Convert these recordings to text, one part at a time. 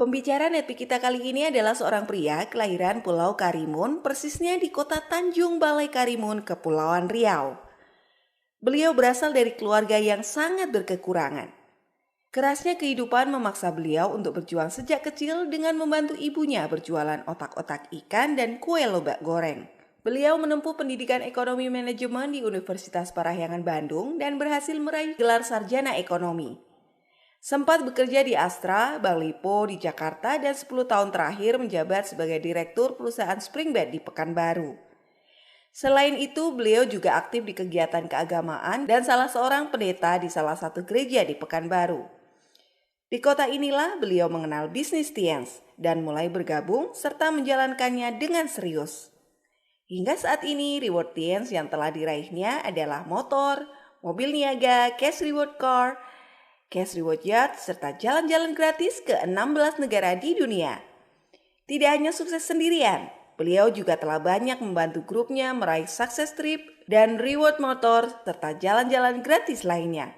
Pembicara Netpi kita kali ini adalah seorang pria kelahiran Pulau Karimun, persisnya di kota Tanjung Balai Karimun, Kepulauan Riau. Beliau berasal dari keluarga yang sangat berkekurangan. Kerasnya kehidupan memaksa beliau untuk berjuang sejak kecil dengan membantu ibunya berjualan otak-otak ikan dan kue lobak goreng. Beliau menempuh pendidikan ekonomi manajemen di Universitas Parahyangan Bandung dan berhasil meraih gelar sarjana ekonomi. Sempat bekerja di Astra, Bank Lipo di Jakarta dan 10 tahun terakhir menjabat sebagai direktur perusahaan Springbed di Pekanbaru. Selain itu, beliau juga aktif di kegiatan keagamaan dan salah seorang pendeta di salah satu gereja di Pekanbaru. Di kota inilah beliau mengenal bisnis Tiens dan mulai bergabung serta menjalankannya dengan serius. Hingga saat ini, reward Tiens yang telah diraihnya adalah motor, mobil niaga, cash reward car, cash reward yacht, serta jalan-jalan gratis ke 16 negara di dunia. Tidak hanya sukses sendirian, beliau juga telah banyak membantu grupnya meraih sukses trip dan reward motor serta jalan-jalan gratis lainnya.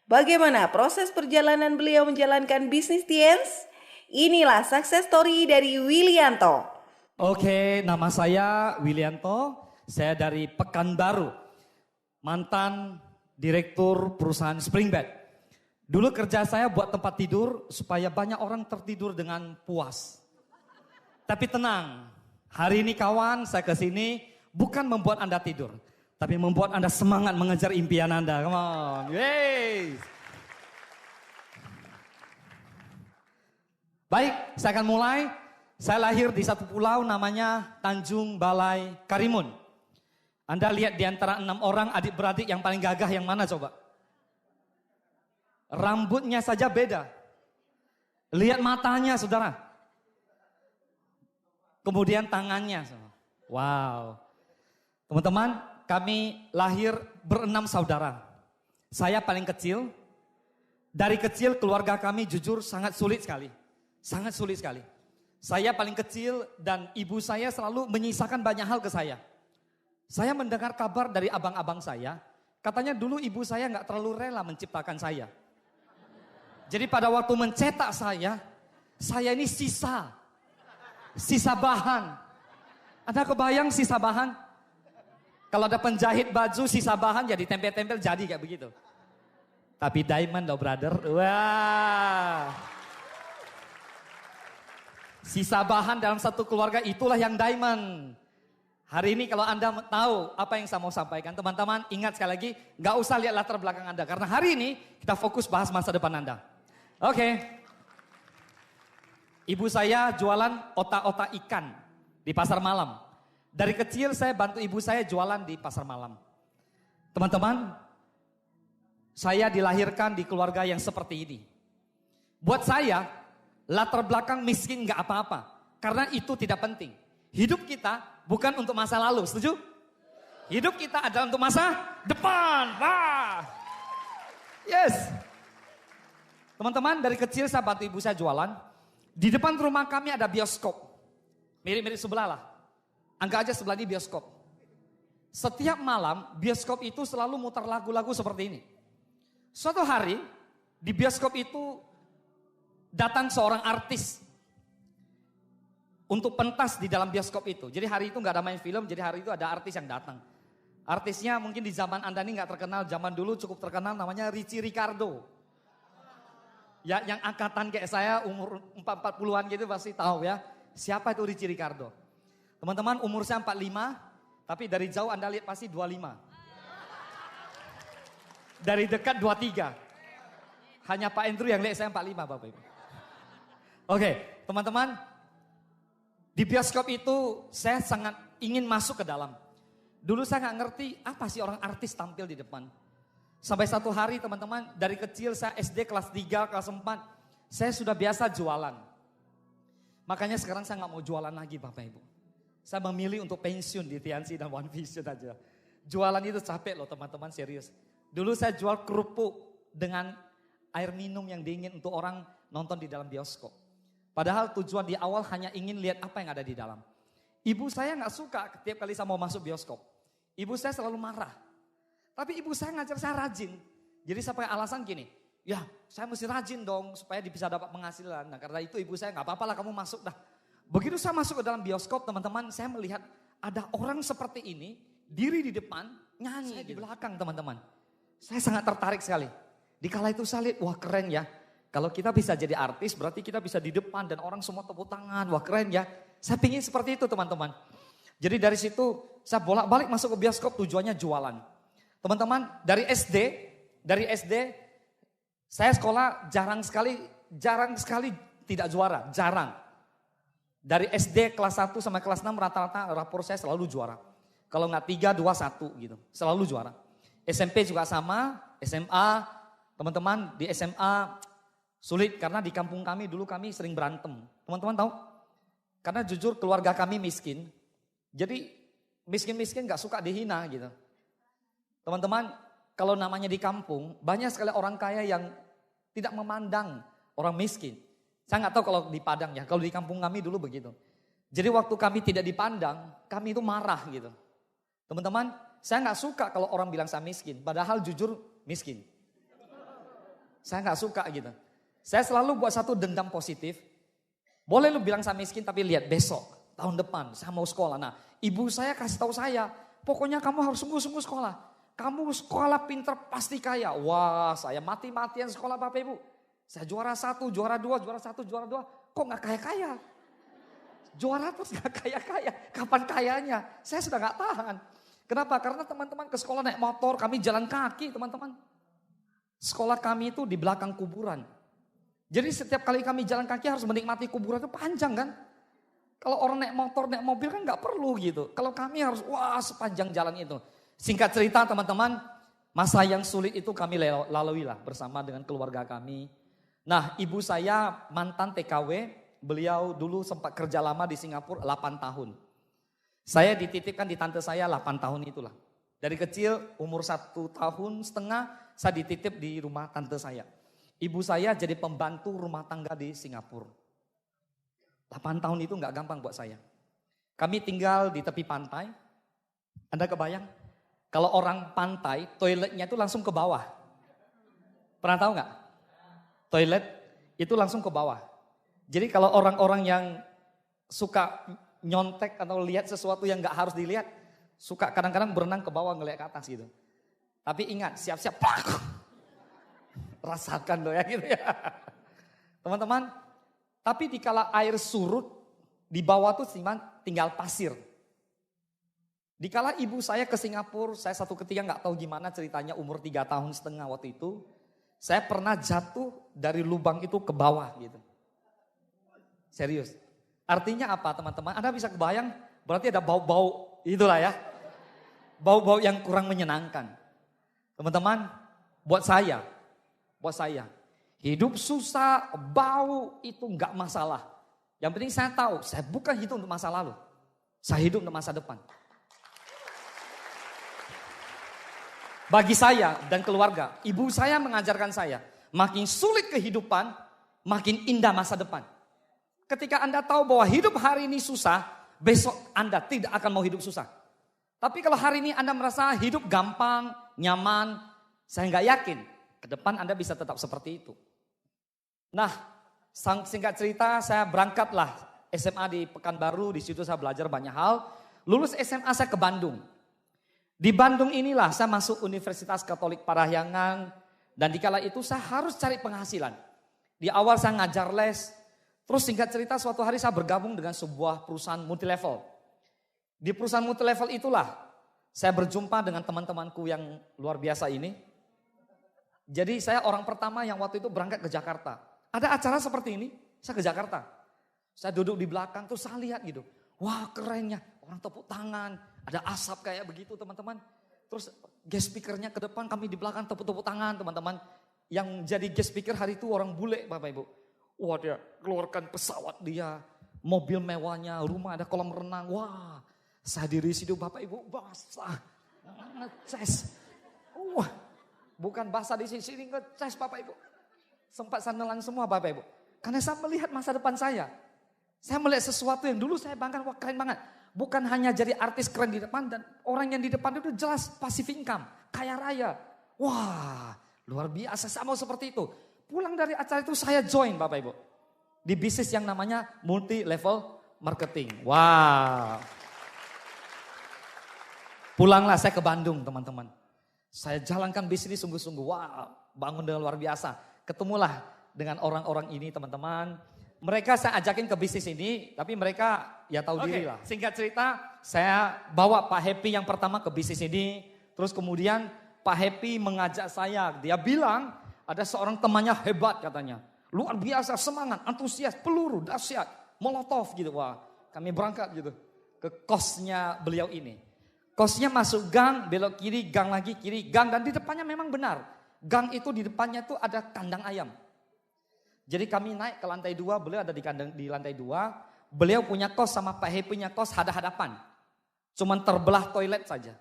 Bagaimana proses perjalanan beliau menjalankan bisnis Tiens? Inilah success story dari Willianto. Oke, nama saya Willianto, saya dari Pekanbaru, mantan direktur perusahaan Springbed. Dulu kerja saya buat tempat tidur supaya banyak orang tertidur dengan puas. Tapi tenang, hari ini kawan saya kesini bukan membuat Anda tidur. Tapi membuat Anda semangat mengejar impian Anda. Come on, yeay. Baik, saya akan mulai. Saya lahir di satu pulau namanya Tanjung Balai Karimun. Anda lihat di antara 6 orang adik-beradik yang paling gagah yang mana coba? Rambutnya saja beda. Lihat matanya saudara. Kemudian tangannya. Wow. Teman-teman, kami lahir ber-6 saudara. Saya paling kecil. Dari kecil keluarga kami jujur sangat sulit sekali. Sangat sulit sekali. Saya paling kecil dan ibu saya selalu menyisakan banyak hal ke saya. Saya mendengar kabar dari abang-abang saya. Katanya dulu ibu saya gak terlalu rela menciptakan saya. Jadi pada waktu mencetak saya ini sisa bahan. Anda kebayang sisa bahan? Kalau ada penjahit baju sisa bahan jadi tempel-tempel jadi kayak begitu. Tapi diamond loh brother, wah. Sisa bahan dalam satu keluarga itulah yang diamond. Hari ini kalau Anda tahu apa yang saya mau sampaikan, teman-teman ingat sekali lagi, gak usah lihat latar belakang Anda. Karena hari ini kita fokus bahas masa depan Anda. Oke. Ibu saya jualan otak-otak ikan di pasar malam. Dari kecil saya bantu ibu saya jualan di pasar malam. Teman-teman, saya dilahirkan di keluarga yang seperti ini. Buat saya, latar belakang miskin gak apa-apa. Karena itu tidak penting. Hidup kita bukan untuk masa lalu, setuju? Hidup kita adalah untuk masa depan. Wah. Yes. Teman-teman, dari kecil saya bantu ibu saya jualan. Di depan rumah kami ada bioskop. Mirip-mirip sebelah lah. Anggap aja sebelah ini bioskop. Setiap malam bioskop itu selalu mutar lagu-lagu seperti ini. Suatu hari di bioskop itu datang seorang artis untuk pentas di dalam bioskop itu. Jadi hari itu gak ada main film, jadi hari itu ada artis yang datang. Artisnya mungkin di zaman Anda ini gak terkenal, zaman dulu cukup terkenal namanya Richie Ricardo. Ya, yang angkatan kayak saya umur 40-an gitu pasti tahu ya. Siapa itu Richie Ricardo? Teman-teman umur saya 45, tapi dari jauh Anda lihat pasti 25. Dari dekat 23. Hanya Pak Andrew yang lihat saya 45 Bapak Ibu. Oke, teman-teman. Di bioskop itu saya sangat ingin masuk ke dalam. Dulu saya gak ngerti apa sih orang artis tampil di depan. Sampai satu hari teman-teman, dari kecil saya SD kelas 3, kelas 4, saya sudah biasa jualan. Makanya sekarang saya gak mau jualan lagi Bapak Ibu. Saya memilih untuk pensiun di Tiansi dan One Vision aja. Jualan itu capek loh teman-teman, serius. Dulu saya jual kerupuk dengan air minum yang dingin untuk orang nonton di dalam bioskop. Padahal tujuan di awal hanya ingin lihat apa yang ada di dalam. Ibu saya gak suka setiap kali saya mau masuk bioskop. Ibu saya selalu marah. Tapi ibu saya ngajar saya rajin. Jadi saya pakai alasan gini, Ya saya mesti rajin dong supaya bisa dapat penghasilan. Nah karena itu ibu saya, nggak apa-apa lah kamu masuk dah. Begitu saya masuk ke dalam bioskop teman-teman, saya melihat ada orang seperti ini, diri di depan, nyanyi di belakang teman-teman. Saya sangat tertarik sekali. Di kala itu saya lihat, wah keren ya. Kalau kita bisa jadi artis berarti kita bisa di depan dan orang semua tepuk tangan. Wah keren ya. Saya pingin seperti itu teman-teman. Jadi dari situ saya bolak-balik masuk ke bioskop tujuannya jualan. Teman-teman dari SD saya sekolah jarang sekali tidak juara, jarang. Dari SD kelas 1 sampai kelas 6 rata-rata rapor saya selalu juara. Kalau nggak 3, 2, 1 gitu, selalu juara. SMP juga sama, SMA, teman-teman di SMA sulit karena di kampung kami dulu kami sering berantem. Teman-teman tahu? Karena jujur keluarga kami miskin, jadi miskin-miskin gak suka dihina gitu. Teman-teman kalau namanya di kampung banyak sekali orang kaya yang tidak memandang orang miskin. Saya gak tahu kalau di Padang ya, kalau di kampung kami dulu begitu. Jadi waktu kami tidak dipandang, kami itu marah gitu. Teman-teman, saya gak suka kalau orang bilang saya miskin, padahal jujur miskin. Saya gak suka gitu. Saya selalu buat satu dendam positif. Boleh lu bilang saya miskin tapi lihat besok, tahun depan saya mau sekolah. Nah ibu saya kasih tahu saya, pokoknya kamu harus sungguh-sungguh sekolah. Kamu sekolah pinter pasti kaya. Wah saya mati-matian sekolah Bapak Ibu. Saya juara 1, juara 2, juara 1, juara 2. Kok gak kaya-kaya? Juara terus gak kaya-kaya. Kapan kayanya? Saya sudah gak tahan. Kenapa? Karena teman-teman ke sekolah naik motor, kami jalan kaki teman-teman. Sekolah kami itu di belakang kuburan. Jadi setiap kali kami jalan kaki harus menikmati kuburan itu panjang kan. Kalau orang naik motor, naik mobil kan gak perlu gitu. Kalau kami harus wah sepanjang jalan itu. Singkat cerita teman-teman, masa yang sulit itu kami lalui lah bersama dengan keluarga kami. Nah ibu saya mantan TKW, beliau dulu sempat kerja lama di Singapura 8 tahun. Saya dititipkan di tante saya 8 tahun itulah. Dari kecil umur 1,5 tahun saya dititip di rumah tante saya. Ibu saya jadi pembantu rumah tangga di Singapura. 8 tahun itu gak gampang buat saya. Kami tinggal di tepi pantai. Anda kebayang? Kalau orang pantai, toiletnya itu langsung ke bawah. Pernah tahu gak? Toilet itu langsung ke bawah. Jadi kalau orang-orang yang suka nyontek atau lihat sesuatu yang gak harus dilihat, suka kadang-kadang berenang ke bawah ngeliat ke atas gitu. Tapi ingat, siap-siap. Rasakan loh ya gitu ya. Teman-teman, tapi dikala air surut, di bawah tuh tinggal pasir. Dikala ibu saya ke Singapura, saya satu ketika gak tahu gimana ceritanya umur 3,5 tahun waktu itu. Saya pernah jatuh dari lubang itu ke bawah gitu. Serius. Artinya apa teman-teman? Anda bisa kebayang berarti ada bau-bau itulah ya. Bau-bau yang kurang menyenangkan. Teman-teman, buat saya, hidup susah, bau itu enggak masalah. Yang penting saya tahu, saya bukan hidup untuk masa lalu. Saya hidup untuk masa depan. Bagi saya dan keluarga, ibu saya mengajarkan saya, makin sulit kehidupan, makin indah masa depan. Ketika Anda tahu bahwa hidup hari ini susah, besok Anda tidak akan mau hidup susah. Tapi kalau hari ini Anda merasa hidup gampang, nyaman, saya nggak yakin ke depan Anda bisa tetap seperti itu. Nah, singkat cerita saya berangkatlah SMA di Pekanbaru, di situ saya belajar banyak hal. Lulus SMA saya ke Bandung. Di Bandung inilah saya masuk Universitas Katolik Parahyangan dan dikala itu saya harus cari penghasilan. Di awal saya ngajar les, terus singkat cerita suatu hari saya bergabung dengan sebuah perusahaan multilevel. Di perusahaan multilevel itulah saya berjumpa dengan teman-temanku yang luar biasa ini. Jadi saya orang pertama yang waktu itu berangkat ke Jakarta. Ada acara seperti ini, saya ke Jakarta. Saya duduk di belakang terus saya lihat gitu. Wah kerennya, orang tepuk tangan, ada asap kayak begitu teman-teman. Terus guest speakernya ke depan, kami di belakang tepuk-tepuk tangan teman-teman. Yang jadi guest speaker hari itu orang bule Bapak Ibu. Wah dia keluarkan pesawat dia, mobil mewahnya, rumah ada kolam renang. Wah saya diri situ Bapak Ibu basah, ngeces. Wah bukan basah di sini ngeces Bapak Ibu. Sempat sandalan semua Bapak Ibu. Karena saya melihat masa depan saya. Saya melihat sesuatu yang dulu saya banggakan, wah keren banget. Bukan hanya jadi artis keren di depan dan orang yang di depan itu jelas passive income, kaya raya. Wah Luar biasa, saya mau seperti itu. Pulang dari acara itu saya join Bapak Ibu. Di bisnis yang namanya multi level marketing. Wow. Pulanglah saya ke Bandung teman-teman. Saya jalankan bisnis sungguh-sungguh. Wow, bangun dengan luar biasa. Ketemulah dengan orang-orang ini teman-teman. Mereka saya ajakin ke bisnis ini, tapi mereka ya tahu diri lah. Singkat cerita, saya bawa Pak Happy yang pertama ke bisnis ini. Terus kemudian Pak Happy mengajak saya, dia bilang ada seorang temannya hebat katanya. Luar biasa, semangat, antusias, peluru, dahsyat, molotov gitu. Wah, kami berangkat gitu ke kosnya beliau ini. Kosnya masuk gang, belok kiri, gang lagi, kiri, gang. Dan di depannya memang benar. Gang itu di depannya itu ada kandang ayam. Jadi kami naik ke lantai 2, beliau ada di lantai 2. Beliau punya kos sama Pak Happy punya kos hadap-hadapan. Cuman terbelah toilet saja.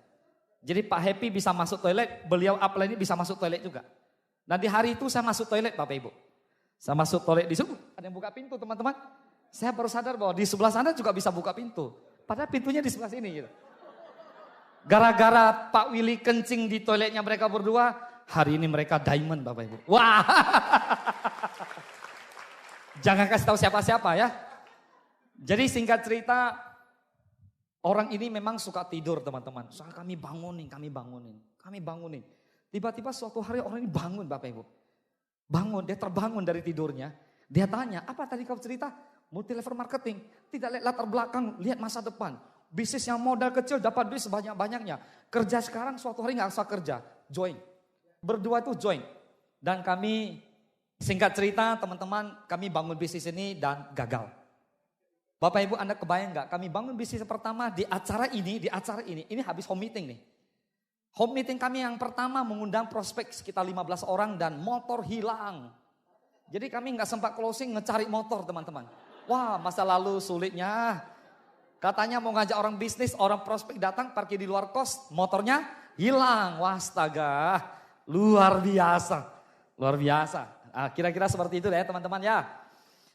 Jadi Pak Happy bisa masuk toilet, beliau upline ini bisa masuk toilet juga. Nah di hari itu saya masuk toilet Bapak Ibu. Saya masuk toilet di situ, ada yang buka pintu teman-teman. Saya baru sadar bahwa di sebelah sana juga bisa buka pintu. Padahal pintunya di sebelah sini gitu. Gara-gara Pak Willy kencing di toiletnya mereka berdua, hari ini mereka diamond Bapak Ibu. Wah. Jangan kasih tahu siapa-siapa ya. Jadi singkat cerita, orang ini memang suka tidur teman-teman. Soal kami bangunin. Tiba-tiba suatu hari orang ini bangun Bapak Ibu. Bangun, dia terbangun dari tidurnya. Dia tanya, apa tadi kau cerita? Multi level marketing. Tidak lihat latar belakang, lihat masa depan. Bisnis yang modal kecil dapat duit sebanyak-banyaknya. Kerja sekarang suatu hari gak usah kerja. Join. Berdua itu join. Dan kami, singkat cerita teman-teman, kami bangun bisnis ini dan gagal. Bapak Ibu Anda kebayang gak? Kami bangun bisnis pertama di acara ini. Ini habis home meeting nih. Home meeting kami yang pertama mengundang prospek sekitar 15 orang dan motor hilang. Jadi kami gak sempat closing ngecari motor teman-teman. Wah masa lalu sulitnya. Katanya mau ngajak orang bisnis, orang prospek datang parkir di luar kos, motornya hilang. Wah astaga, luar biasa. Nah, kira-kira seperti itu ya teman-teman ya.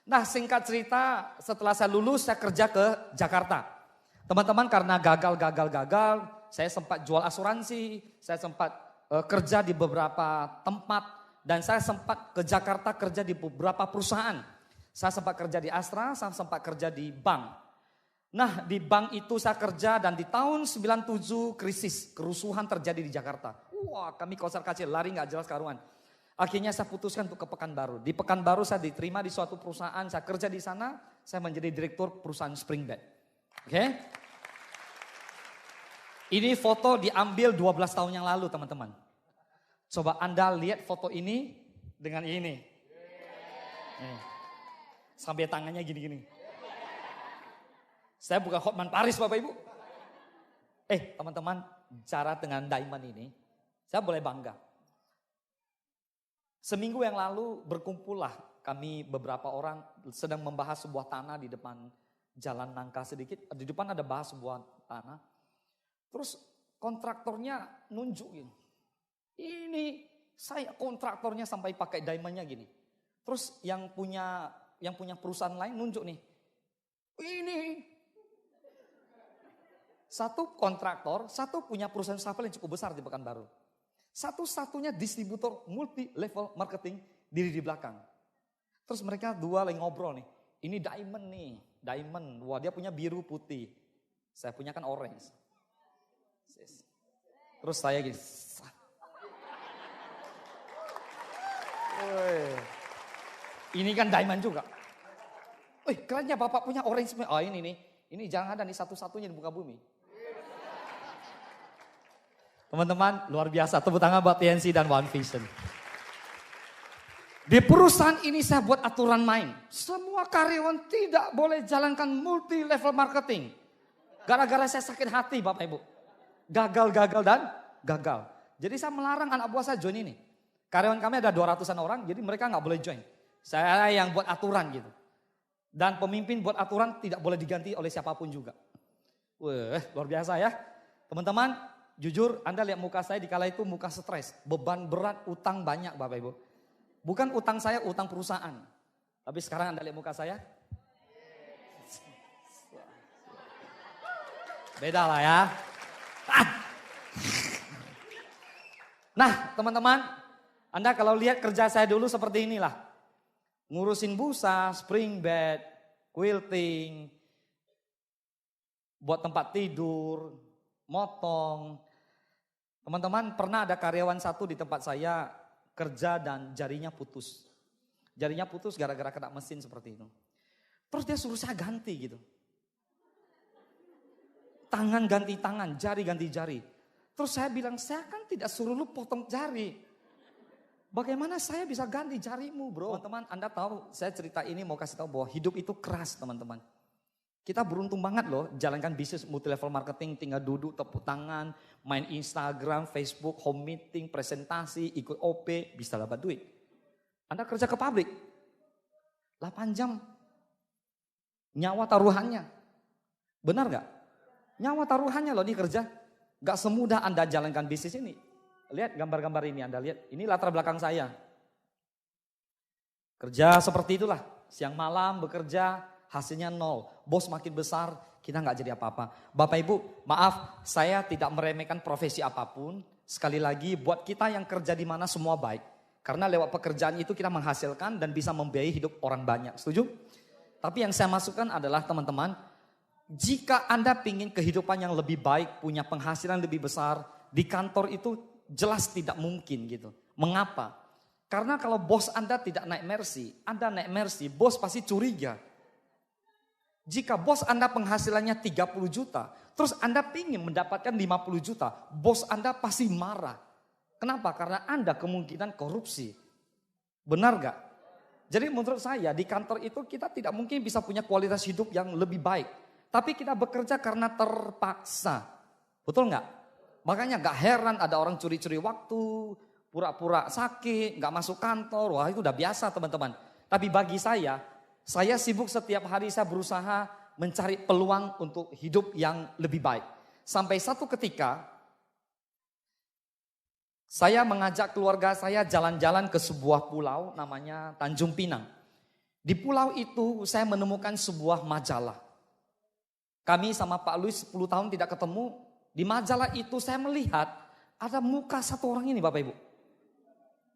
Nah singkat cerita setelah saya lulus saya kerja ke Jakarta. Teman-teman karena gagal, saya sempat jual asuransi, saya sempat kerja di beberapa tempat. Dan saya sempat ke Jakarta kerja di beberapa perusahaan. Saya sempat kerja di Astra, saya sempat kerja di bank. Nah di bank itu saya kerja dan di tahun 97 krisis, kerusuhan terjadi di Jakarta. Wah kami kocar kacir, lari gak jelas karuan. Akhirnya saya putuskan untuk ke Pekanbaru. Di Pekanbaru saya diterima di suatu perusahaan, saya kerja di sana, saya menjadi direktur perusahaan Springbed. Oke? Ini foto diambil 12 tahun yang lalu teman-teman. Coba Anda lihat foto ini dengan ini. Sampai tangannya gini-gini. Saya bukan Hotman Paris Bapak Ibu. Teman-teman, cara dengan diamond ini, saya boleh bangga. Seminggu yang lalu berkumpullah kami beberapa orang sedang membahas sebuah tanah di depan jalan nangka sedikit. Di depan ada bahas sebuah tanah. Terus kontraktornya nunjukin. Ini saya kontraktornya sampai pakai diamondnya gini. Terus yang punya perusahaan lain nunjuk nih. Ini. Satu kontraktor, satu punya perusahaan travel yang cukup besar di Pekanbaru. Satu-satunya distributor multi level marketing diri di belakang. Terus mereka dua lagi ngobrol nih. Ini diamond nih, diamond. Wah dia punya biru putih. Saya punya kan orange. Terus saya gini. Ini kan diamond juga. Kerennya bapak punya orange. Oh ini nih. Ini jangan ada nih satu-satunya di muka bumi. Teman-teman luar biasa, tepuk tangan buat TNC dan One Vision. Di perusahaan ini saya buat aturan main. Semua karyawan tidak boleh jalankan multi level marketing. Gara-gara saya sakit hati Bapak Ibu. Gagal dan gagal. Jadi saya melarang anak buah saya join ini. Karyawan kami ada 200-an orang, jadi mereka gak boleh join. Saya yang buat aturan gitu. Dan pemimpin buat aturan tidak boleh diganti oleh siapapun juga. Wah luar biasa ya. Teman-teman, jujur Anda lihat muka saya di kala itu muka stres. Beban berat, utang banyak Bapak Ibu. Bukan utang saya, utang perusahaan. Tapi sekarang Anda lihat muka saya. Beda lah ya. Nah teman-teman, Anda kalau lihat kerja saya dulu seperti inilah. Ngurusin busa, spring bed, quilting, buat tempat tidur, motong. Teman-teman, pernah ada karyawan satu di tempat saya kerja dan jarinya putus. Jarinya putus gara-gara kena mesin seperti itu. Terus dia suruh saya ganti gitu. Tangan ganti tangan, jari ganti jari. Terus saya bilang, saya kan tidak suruh lu potong jari. Bagaimana saya bisa ganti jarimu, bro? Teman-teman, Anda tahu, saya cerita ini mau kasih tahu bahwa hidup itu keras, teman-teman. Kita beruntung banget loh, jalankan bisnis multi level marketing, tinggal duduk, tepuk tangan, main Instagram, Facebook, home meeting, presentasi, ikut OP, bisa dapat duit. Anda kerja ke pabrik, 8 jam, nyawa taruhannya. Benar gak? Nyawa taruhannya loh di kerja. Gak semudah Anda jalankan bisnis ini. Lihat gambar-gambar ini, Anda lihat. Ini latar belakang saya. Kerja seperti itulah. Siang malam bekerja, hasilnya nol. Bos makin besar, kita gak jadi apa-apa. Bapak Ibu, maaf, saya tidak meremehkan profesi apapun. Sekali lagi, buat kita yang kerja di mana semua baik. Karena lewat pekerjaan itu kita menghasilkan dan bisa membiayai hidup orang banyak. Setuju? Tapi yang saya masukkan adalah teman-teman, jika Anda ingin kehidupan yang lebih baik, punya penghasilan lebih besar, di kantor itu jelas tidak mungkin gitu. Mengapa? Karena kalau bos Anda tidak naik mercy, Anda naik mercy, bos pasti curiga. Jika bos Anda penghasilannya 30 juta, terus Anda ingin mendapatkan 50 juta, bos Anda pasti marah. Kenapa? Karena Anda kemungkinan korupsi. Benar gak? Jadi menurut saya di kantor itu kita tidak mungkin bisa punya kualitas hidup yang lebih baik. Tapi kita bekerja karena terpaksa. Betul nggak? Makanya nggak heran ada orang curi-curi waktu, pura-pura sakit, nggak masuk kantor. Wah itu udah biasa teman-teman. Tapi bagi saya sibuk setiap hari, saya berusaha mencari peluang untuk hidup yang lebih baik. Sampai satu ketika saya mengajak keluarga saya jalan-jalan ke sebuah pulau namanya Tanjung Pinang. Di pulau itu saya menemukan sebuah majalah. Kami sama Pak Luis 10 tahun tidak ketemu. Di majalah itu saya melihat ada muka satu orang ini Bapak Ibu.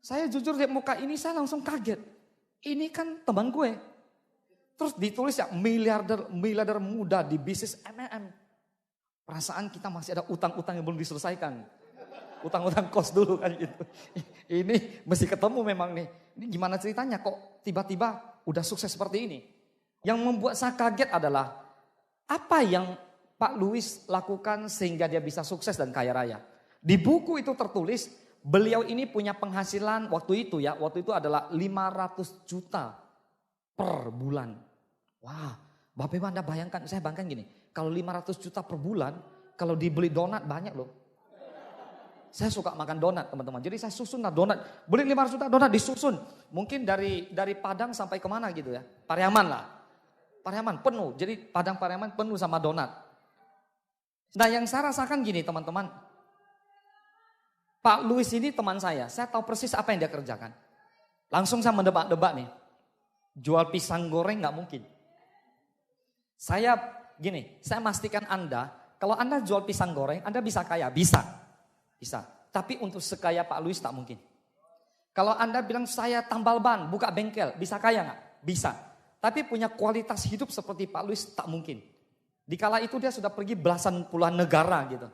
Saya jujur lihat muka ini saya langsung kaget. Ini kan teman gue. Terus ditulis ya miliarder muda di bisnis MLM. Perasaan kita masih ada utang-utang yang belum diselesaikan. Utang-utang kos dulu kan gitu. Ini mesti ketemu memang nih. Ini gimana ceritanya kok tiba-tiba udah sukses seperti ini. Yang membuat saya kaget adalah apa yang Pak Luis lakukan sehingga dia bisa sukses dan kaya raya. Di buku itu tertulis beliau ini punya penghasilan waktu itu adalah 500 juta per bulan. Wah, Bapak Ibu Anda bayangkan, saya bayangkan gini. Kalau 500 juta per bulan, kalau dibeli donat banyak loh. Saya suka makan donat teman-teman. Jadi saya susun lah donat. Beli 500 juta donat disusun. Mungkin dari Padang sampai kemana gitu ya. Pariaman lah. Pariaman penuh, jadi Padang Pariaman penuh sama donat. Nah yang saya rasakan gini teman-teman. Pak Luis ini teman saya tahu persis apa yang dia kerjakan. Langsung saya mendebak-debak nih. Jual pisang goreng gak mungkin. Saya pastikan Anda, kalau Anda jual pisang goreng, Anda bisa kaya, bisa. Tapi untuk sekaya Pak Luis tak mungkin. Kalau Anda bilang saya tambal ban, buka bengkel, bisa kaya gak? Bisa. Tapi punya kualitas hidup seperti Pak Luis tak mungkin. Dikala itu dia sudah pergi belasan puluhan negara gitu.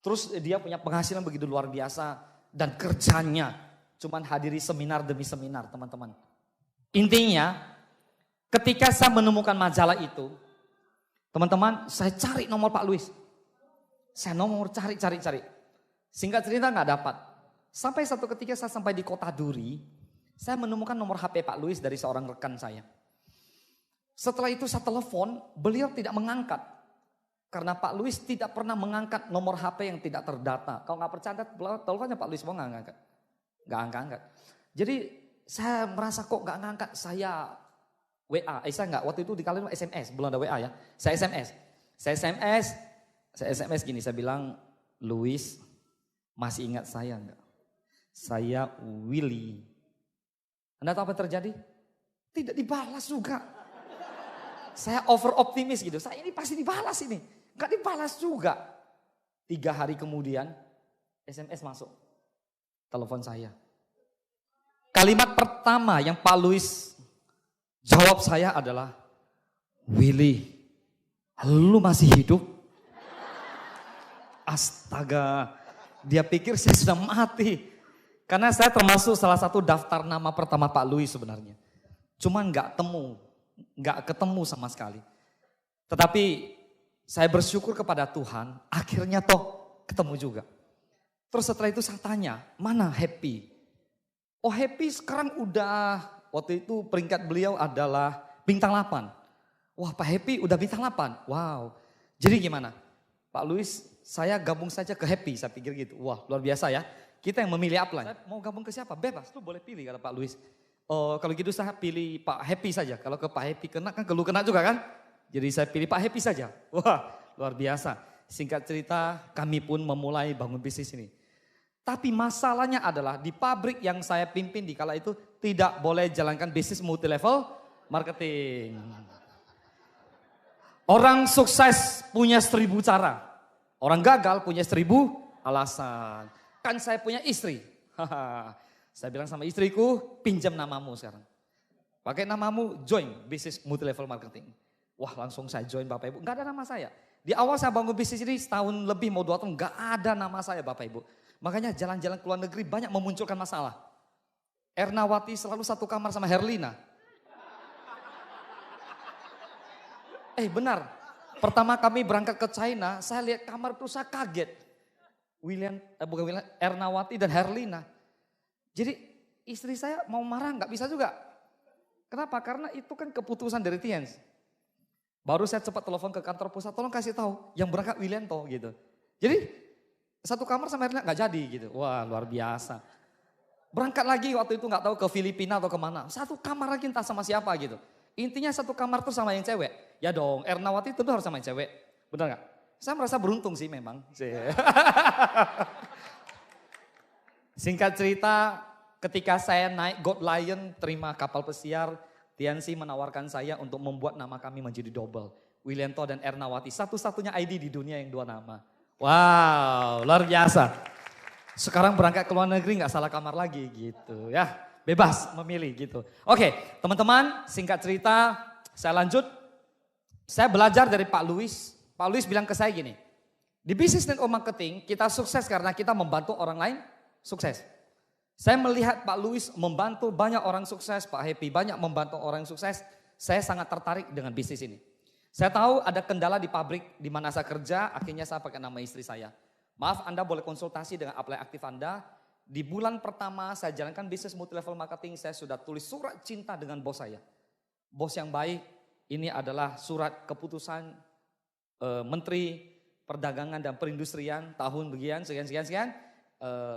Terus dia punya penghasilan begitu luar biasa. Dan kerjanya cuman hadiri seminar demi seminar teman-teman. Intinya ketika saya menemukan majalah itu. Teman-teman saya cari nomor Pak Luis. Saya cari. Singkat cerita gak dapat. Sampai satu ketika saya sampai di kota Duri. Saya menemukan nomor HP Pak Luis dari seorang rekan saya. Setelah itu saya telepon, beliau tidak mengangkat. Karena Pak Luis tidak pernah mengangkat nomor HP yang tidak terdata. Kalau nggak percaya, teleponnya Pak Luis mau nggak angkat. Nggak angkat. Jadi saya merasa kok nggak ngangkat, saya WA. Saya nggak, waktu itu dikaliin SMS, belum ada WA ya. Saya SMS gini, saya bilang, Luis masih ingat saya nggak? Saya Willy. Anda tahu apa yang terjadi? Tidak dibalas juga. Saya over optimis gitu. Saya ini pasti dibalas ini. Gak dibalas juga. 3 hari kemudian SMS masuk. Telepon saya. Kalimat pertama yang Pak Louis jawab saya adalah, Willy, lu masih hidup? Astaga, dia pikir saya sudah mati. Karena saya termasuk salah satu daftar nama pertama Pak Louis sebenarnya. Cuman nggak ketemu sama sekali. Tetapi saya bersyukur kepada Tuhan, akhirnya toh ketemu juga. Terus setelah itu saya tanya, mana Happy? Oh Happy sekarang udah, waktu itu peringkat beliau adalah bintang 8. Wah Pak Happy udah bintang 8, wow. Jadi gimana? Pak Louis, saya gabung saja ke Happy, saya pikir gitu. Wah luar biasa ya, kita yang memilih upline. Saya mau gabung ke siapa? Bebas, lu boleh pilih kata Pak Louis. Oh kalau gitu saya pilih Pak Happy saja. Kalau ke Pak Happy kena kan, lu kena juga kan? Jadi saya pilih Pak Happy saja. Wah luar biasa. Singkat cerita kami pun memulai bangun bisnis ini. Tapi masalahnya adalah di pabrik yang saya pimpin di kala itu tidak boleh jalankan bisnis multi level marketing. Orang sukses punya 1000 cara. Orang gagal punya 1000 alasan. Kan saya punya istri. Saya bilang sama istriku, pinjam namamu sekarang. Pakai namamu, join bisnis multi level marketing. Wah langsung saya join Bapak Ibu. Gak ada nama saya. Di awal saya bangun bisnis ini setahun lebih mau 2 tahun gak ada nama saya Bapak Ibu. Makanya jalan-jalan ke luar negeri banyak memunculkan masalah. Ernawati selalu satu kamar sama Herlina. Benar, pertama kami berangkat ke China, saya lihat kamar itu saya kaget. Ernawati dan Herlina. Jadi istri saya mau marah nggak bisa juga. Kenapa? Karena itu kan keputusan dari Tiens. Baru saya cepat telepon ke kantor pusat, tolong kasih tahu yang berangkat Willianto gitu. Jadi satu kamar sama Herlina nggak jadi gitu. Wah luar biasa. Berangkat lagi waktu itu nggak tahu ke Filipina atau kemana. Satu kamar lagi entah sama siapa gitu. Intinya satu kamar tuh sama yang cewek. Ya dong, Ernawati itu harus sama yang cewek. Benar nggak? Saya merasa beruntung sih memang. Singkat cerita, ketika saya naik God Lion terima kapal pesiar, Tiansi menawarkan saya untuk membuat nama kami menjadi double. Willianto dan Ernawati, satu-satunya ID di dunia yang 2 nama. Wow, luar biasa. Sekarang berangkat ke luar negeri nggak salah kamar lagi gitu ya. Bebas memilih gitu. Oke, teman-teman, singkat cerita saya lanjut. Saya belajar dari Pak Louis. Pak Louis bilang ke saya gini, di bisnis network marketing kita sukses karena kita membantu orang lain sukses. Saya melihat Pak Louis membantu banyak orang sukses, Pak Happy banyak membantu orang sukses. Saya sangat tertarik dengan bisnis ini. Saya tahu ada kendala di pabrik di mana saya kerja, akhirnya saya pakai nama istri saya. Maaf Anda boleh konsultasi dengan upline aktif Anda. Di bulan pertama saya jalankan bisnis multi level marketing, saya sudah tulis surat cinta dengan bos saya. Bos yang baik, ini adalah surat keputusan Menteri Perdagangan dan Perindustrian tahun bagian sekian.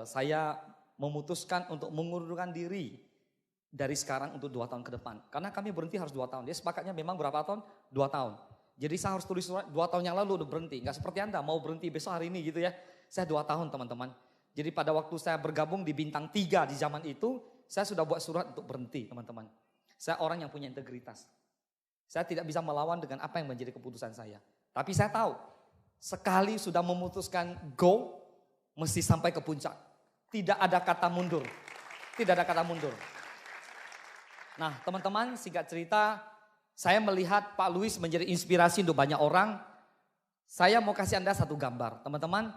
Saya memutuskan untuk mengundurkan diri dari sekarang untuk 2 tahun ke depan. Karena kami berhenti harus 2 tahun. Dia sepakatnya memang berapa tahun? 2 tahun. Jadi saya harus tulis surat 2 tahun yang lalu udah berhenti. Gak seperti Anda mau berhenti besok hari ini gitu ya. Saya 2 tahun teman-teman. Jadi pada waktu saya bergabung di bintang 3 di zaman itu, saya sudah buat surat untuk berhenti teman-teman. Saya orang yang punya integritas. Saya tidak bisa melawan dengan apa yang menjadi keputusan saya. Tapi saya tahu, sekali sudah memutuskan go, mesti sampai ke puncak. Tidak ada kata mundur. Tidak ada kata mundur. Nah teman-teman, singkat cerita, saya melihat Pak Louis menjadi inspirasi untuk banyak orang. Saya mau kasih Anda satu gambar. Teman-teman,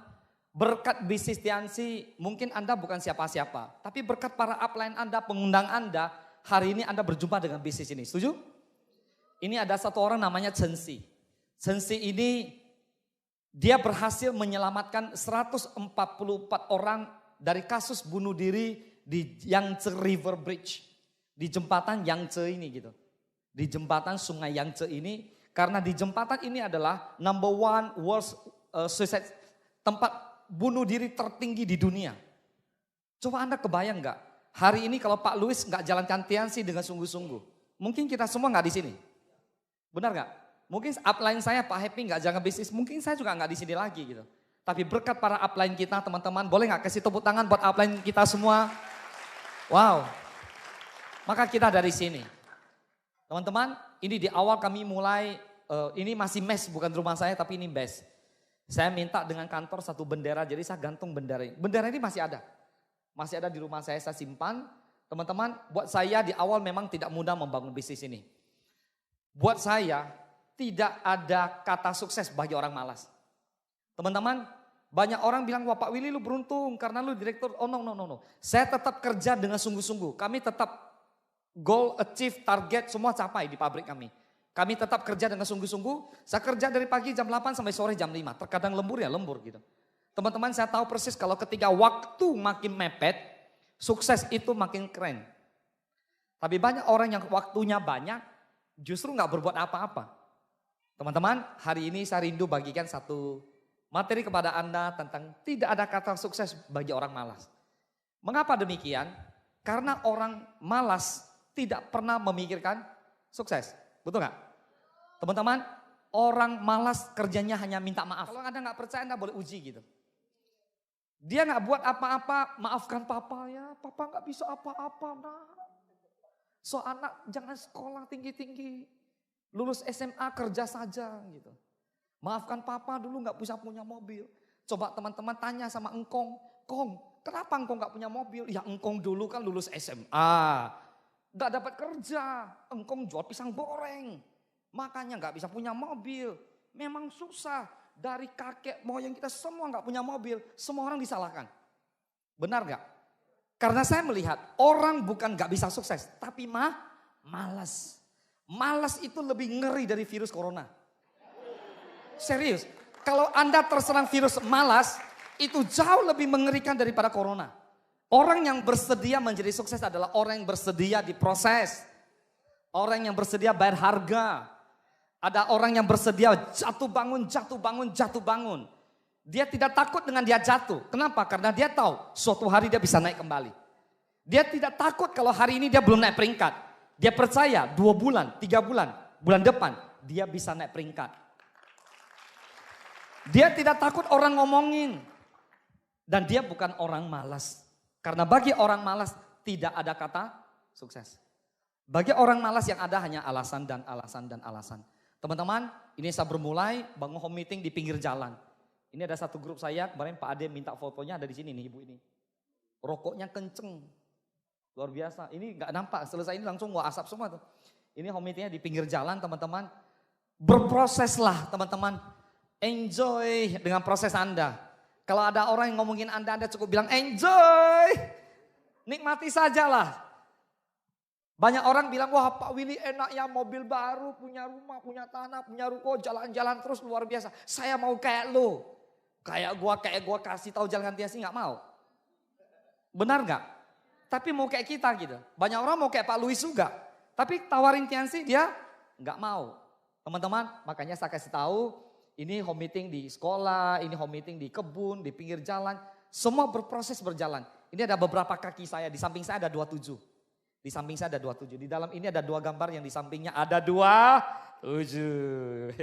berkat bisnis Tiansi, mungkin Anda bukan siapa-siapa. Tapi berkat para upline Anda, pengundang Anda, hari ini Anda berjumpa dengan bisnis ini. Setuju? Ini ada satu orang namanya Chen Si. Chen Si ini, dia berhasil menyelamatkan 144 orang dari kasus bunuh diri di Yangtze River Bridge. Di jembatan Yangtze ini gitu. Di jembatan sungai Yangtze ini, karena di jembatan ini adalah number 1 worst suicide, tempat bunuh diri tertinggi di dunia. Coba Anda kebayang nggak? Hari ini kalau Pak Louis nggak jalankan Tiansi dengan sungguh-sungguh, mungkin kita semua nggak di sini. Benar nggak? Mungkin upline saya Pak Happy nggak jaga bisnis, mungkin saya juga nggak di sini lagi gitu. Tapi berkat para upline kita teman-teman, boleh nggak kasih tepuk tangan buat upline kita semua? Wow. Maka kita dari sini. Teman-teman, ini di awal kami mulai, ini masih mes, bukan rumah saya tapi ini mes. Saya minta dengan kantor satu bendera, jadi saya gantung bendera ini. Bendera ini masih ada. Masih ada di rumah saya simpan. Teman-teman, buat saya di awal memang tidak mudah membangun bisnis ini. Buat saya, tidak ada kata sukses bagi orang malas. Teman-teman, banyak orang bilang, wah Pak Willy lu beruntung karena lu direktur. Oh no. Saya tetap kerja dengan sungguh-sungguh. Kami tetap goal, achieve, target semua capai di pabrik kami. Kami tetap kerja dengan sungguh-sungguh. Saya kerja dari pagi jam 8 sampai sore jam 5. Terkadang lembur ya lembur gitu. Teman-teman saya tahu persis kalau ketika waktu makin mepet, sukses itu makin keren. Tapi banyak orang yang waktunya banyak, justru gak berbuat apa-apa. Teman-teman, hari ini saya rindu bagikan satu materi kepada Anda tentang tidak ada kata sukses bagi orang malas. Mengapa demikian? Karena orang malas tidak pernah memikirkan sukses. Betul gak? Teman-teman, orang malas kerjanya hanya minta maaf. Kalau Anda gak percaya, Anda boleh uji gitu. Dia gak buat apa-apa, maafkan papa ya, papa gak bisa apa-apa nah. So anak jangan sekolah tinggi-tinggi, lulus SMA kerja saja gitu. Maafkan papa dulu gak bisa punya mobil. Coba teman-teman tanya sama engkong, Kong kenapa engkong gak punya mobil? Ya engkong dulu kan lulus SMA, gak dapat kerja, engkong jual pisang goreng. Makanya gak bisa punya mobil, memang susah. Dari kakek moyang kita semua gak punya mobil, semua orang disalahkan. Benar gak? Karena saya melihat orang bukan gak bisa sukses, tapi malas. Malas itu lebih ngeri dari virus corona. Serius, kalau Anda terserang virus malas, itu jauh lebih mengerikan daripada corona. Orang yang bersedia menjadi sukses adalah orang yang bersedia diproses. Orang yang bersedia bayar harga. Ada orang yang bersedia jatuh bangun. Dia tidak takut dengan dia jatuh. Kenapa? Karena dia tahu suatu hari dia bisa naik kembali. Dia tidak takut kalau hari ini dia belum naik peringkat. Dia percaya 2 bulan, 3 bulan, bulan depan dia bisa naik peringkat. Dia tidak takut orang ngomongin. Dan dia bukan orang malas. Karena bagi orang malas tidak ada kata sukses. Bagi orang malas yang ada hanya alasan dan alasan. Teman-teman, ini saya bermulai bangun home meeting di pinggir jalan. Ini ada satu grup saya, kemarin Pak Ade minta fotonya ada di sini nih ibu ini. Rokoknya kenceng, luar biasa. Ini gak nampak, selesai ini langsung wah asap semua tuh. Ini home meetingnya di pinggir jalan teman-teman. Berproseslah teman-teman, enjoy dengan proses Anda. Kalau ada orang yang ngomongin Anda cukup bilang enjoy, nikmati sajalah. Banyak orang bilang, wah Pak Willy enak ya mobil baru, punya rumah, punya tanah, punya ruko, jalan-jalan terus luar biasa. Saya mau kayak lo. Kayak gua kasih tahu jalan gantian sih gak mau. Benar gak? Tapi mau kayak kita gitu. Banyak orang mau kayak Pak Luis juga. Tapi tawarin Tiansi dia gak mau. Teman-teman, makanya saya kasih tahu, ini home meeting di sekolah, ini home meeting di kebun, di pinggir jalan. Semua berproses berjalan. Ini ada beberapa kaki saya, di samping saya ada 27. Di samping saya ada 27. Di dalam ini ada 2 gambar yang di sampingnya ada 27.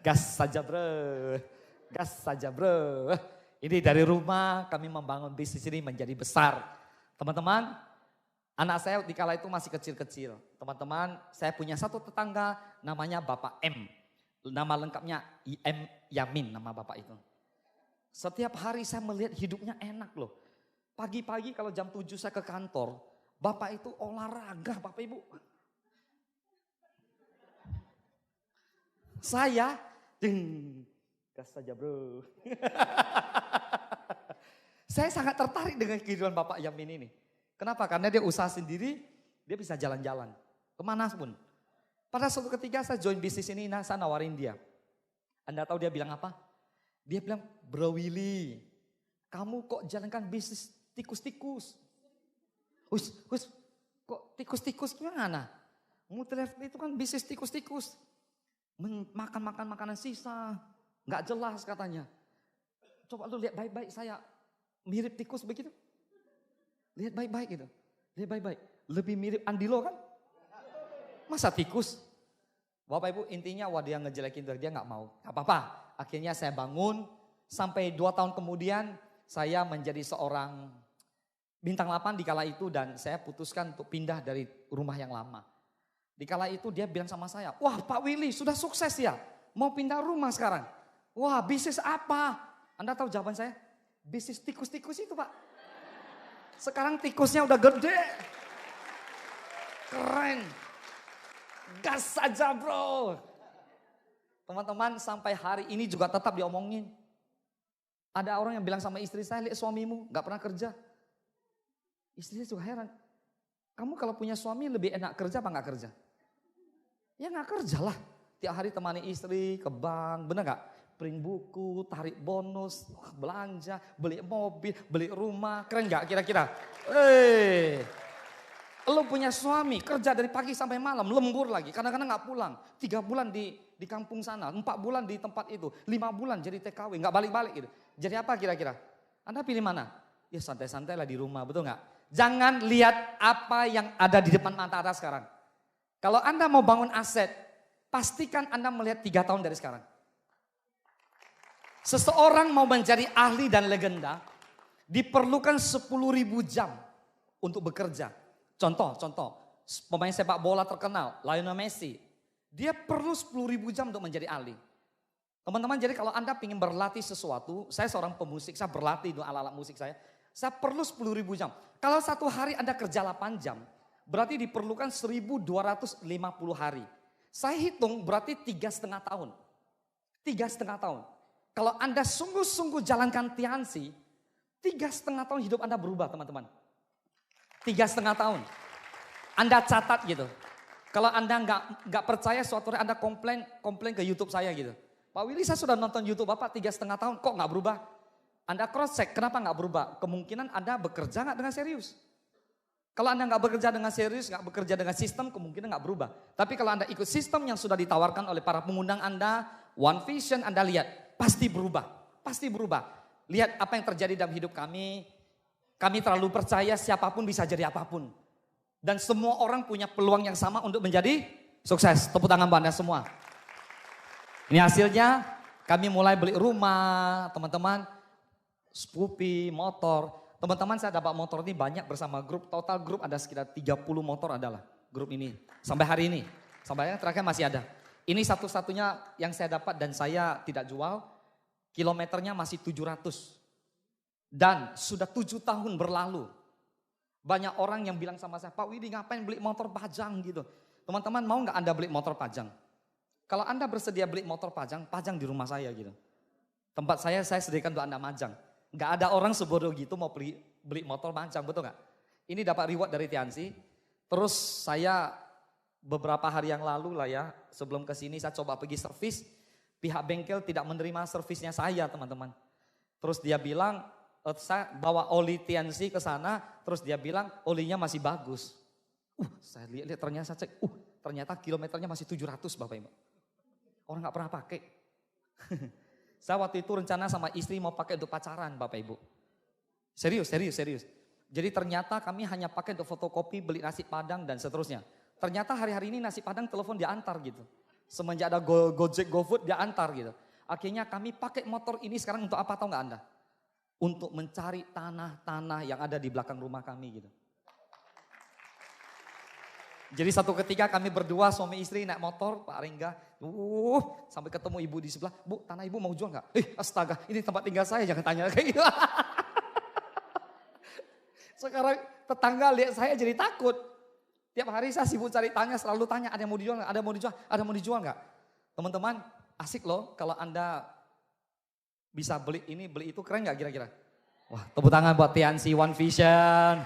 Gas saja bro. Gas saja bro. Ini dari rumah kami membangun bisnis ini menjadi besar. Teman-teman, anak saya di kala itu masih kecil-kecil. Teman-teman, saya punya satu tetangga namanya Bapak M. Nama lengkapnya M. Yamin nama Bapak itu. Setiap hari saya melihat hidupnya enak loh. Pagi-pagi kalau jam 7 saya ke kantor, Bapak itu olahraga, Bapak Ibu. Saya, gas saja bro. Saya sangat tertarik dengan kehidupan Bapak Yamin ini. Kenapa? Karena dia usaha sendiri, dia bisa jalan-jalan. Kemana pun. Pada suatu ketika saya join bisnis ini, saya nawarin dia. Anda tahu dia bilang apa? Dia bilang, Bro Willy, kamu kok jalankan bisnis tikus-tikus? Kok tikus-tikus gimana? Multilevel itu kan bisnis tikus-tikus. Makan makanan sisa. Gak jelas katanya. Coba lu lihat baik-baik saya. Mirip tikus begitu. Lihat baik-baik gitu. Lihat baik-baik. Lebih mirip Andilo kan? Masa tikus? Bapak Ibu intinya wah dia ngejelekin dia gak mau. Gak apa-apa. Akhirnya saya bangun. Sampai 2 tahun kemudian saya menjadi seorang bintang 8 di kala itu dan saya putuskan untuk pindah dari rumah yang lama. Di kala itu dia bilang sama saya, wah Pak Willy sudah sukses ya, mau pindah rumah sekarang. Wah bisnis apa? Anda tahu jawaban saya? Bisnis tikus-tikus itu Pak. Sekarang tikusnya udah gede. Keren. Gas saja bro. Teman-teman sampai hari ini juga tetap diomongin. Ada orang yang bilang sama istri saya, lihat suamimu gak pernah kerja. Istri saya juga heran. Kamu kalau punya suami lebih enak kerja apa gak kerja? Ya gak kerja lah. Tiap hari temani istri ke bank, bener gak? Print buku, tarik bonus, belanja, beli mobil, beli rumah. Keren gak kira-kira? Lo punya suami kerja dari pagi sampai malam, lembur lagi. Kadang-kadang gak pulang. 3 bulan di kampung sana, 4 bulan di tempat itu, 5 bulan jadi TKW, gak balik-balik gitu. Jadi apa kira-kira? Anda pilih mana? Ya santai-santai lah di rumah, betul gak? Jangan lihat apa yang ada di depan mata Anda sekarang. Kalau Anda mau bangun aset, pastikan Anda melihat 3 tahun dari sekarang. Seseorang mau menjadi ahli dan legenda, diperlukan 10.000 jam untuk bekerja. Contoh, pemain sepak bola terkenal, Lionel Messi. Dia perlu 10.000 jam untuk menjadi ahli. Teman-teman, jadi kalau Anda ingin berlatih sesuatu, saya seorang pemusik, saya berlatih dengan alat-alat musik saya perlu 10.000 jam. Kalau satu hari Anda kerja 8 jam, berarti diperlukan 1.250 hari. Saya hitung berarti 3,5 tahun. 3,5 tahun. Kalau Anda sungguh-sungguh jalankan Tiansi, 3,5 tahun hidup Anda berubah teman-teman. 3,5 tahun. Anda catat gitu. Kalau Anda nggak percaya suatu hari Anda komplain ke YouTube saya gitu. Pak Willy, saya sudah nonton YouTube Bapak 3,5 tahun kok nggak berubah? Anda cross check kenapa nggak berubah? Kemungkinan Anda bekerja nggak dengan serius. Kalau Anda nggak bekerja dengan serius, nggak bekerja dengan sistem, kemungkinan nggak berubah. Tapi kalau Anda ikut sistem yang sudah ditawarkan oleh para pengundang Anda, One Vision, Anda lihat pasti berubah, pasti berubah. Lihat apa yang terjadi dalam hidup kami. Kami terlalu percaya siapapun bisa jadi apapun. Dan semua orang punya peluang yang sama untuk menjadi sukses. Tepuk tangan buat Anda semua. Ini hasilnya, kami mulai beli rumah, teman-teman, Scoopy, motor. Teman-teman, saya dapat motor ini banyak bersama grup. Total grup ada sekitar 30 motor adalah grup ini. Sampai hari ini. Sampai hari ini terakhir masih ada. Ini satu-satunya yang saya dapat dan saya tidak jual. Kilometernya masih 700. Dan sudah 7 tahun berlalu. Banyak orang yang bilang sama saya, Pak Widi ngapain beli motor pajang gitu. Teman-teman mau gak Anda beli motor pajang? Kalau Anda bersedia beli motor pajang, pajang di rumah saya gitu. Tempat saya sediakan untuk Anda majang. Gak ada orang sebodoh gitu mau beli motor pajang, betul gak? Ini dapat reward dari Tiansi. Terus saya beberapa hari yang lalu lah ya, sebelum kesini saya coba pergi servis. Pihak bengkel tidak menerima servisnya saya teman-teman. Terus dia bilang, saya bawa oli Tiansi ke sana, terus dia bilang olinya masih bagus. Saya lihat ternyata saya cek, ternyata kilometernya masih 700 Bapak Ibu. Orang gak pernah pakai. Saya waktu itu rencana sama istri mau pakai untuk pacaran Bapak Ibu. Serius. Jadi ternyata kami hanya pakai untuk fotokopi, beli nasi padang dan seterusnya. Ternyata hari-hari ini nasi padang telepon diantar gitu. Semenjak ada Gojek, GoFood diantar gitu. Akhirnya kami pakai motor ini sekarang untuk apa tahu gak Anda? Untuk mencari tanah-tanah yang ada di belakang rumah kami gitu. Jadi satu ketika kami berdua suami istri naik motor, Pak Rengga, sampai ketemu ibu di sebelah, Bu tanah ibu mau jual gak? Astaga ini tempat tinggal saya jangan tanya kayak gitu. Sekarang tetangga lihat saya jadi takut. Tiap hari saya sibuk cari tanya, selalu tanya ada yang mau dijual gak? Ada yang mau dijual gak? Teman-teman asik loh kalau Anda bisa beli ini, beli itu, keren gak kira-kira? Wah tepuk tangan buat Tiansi One Vision.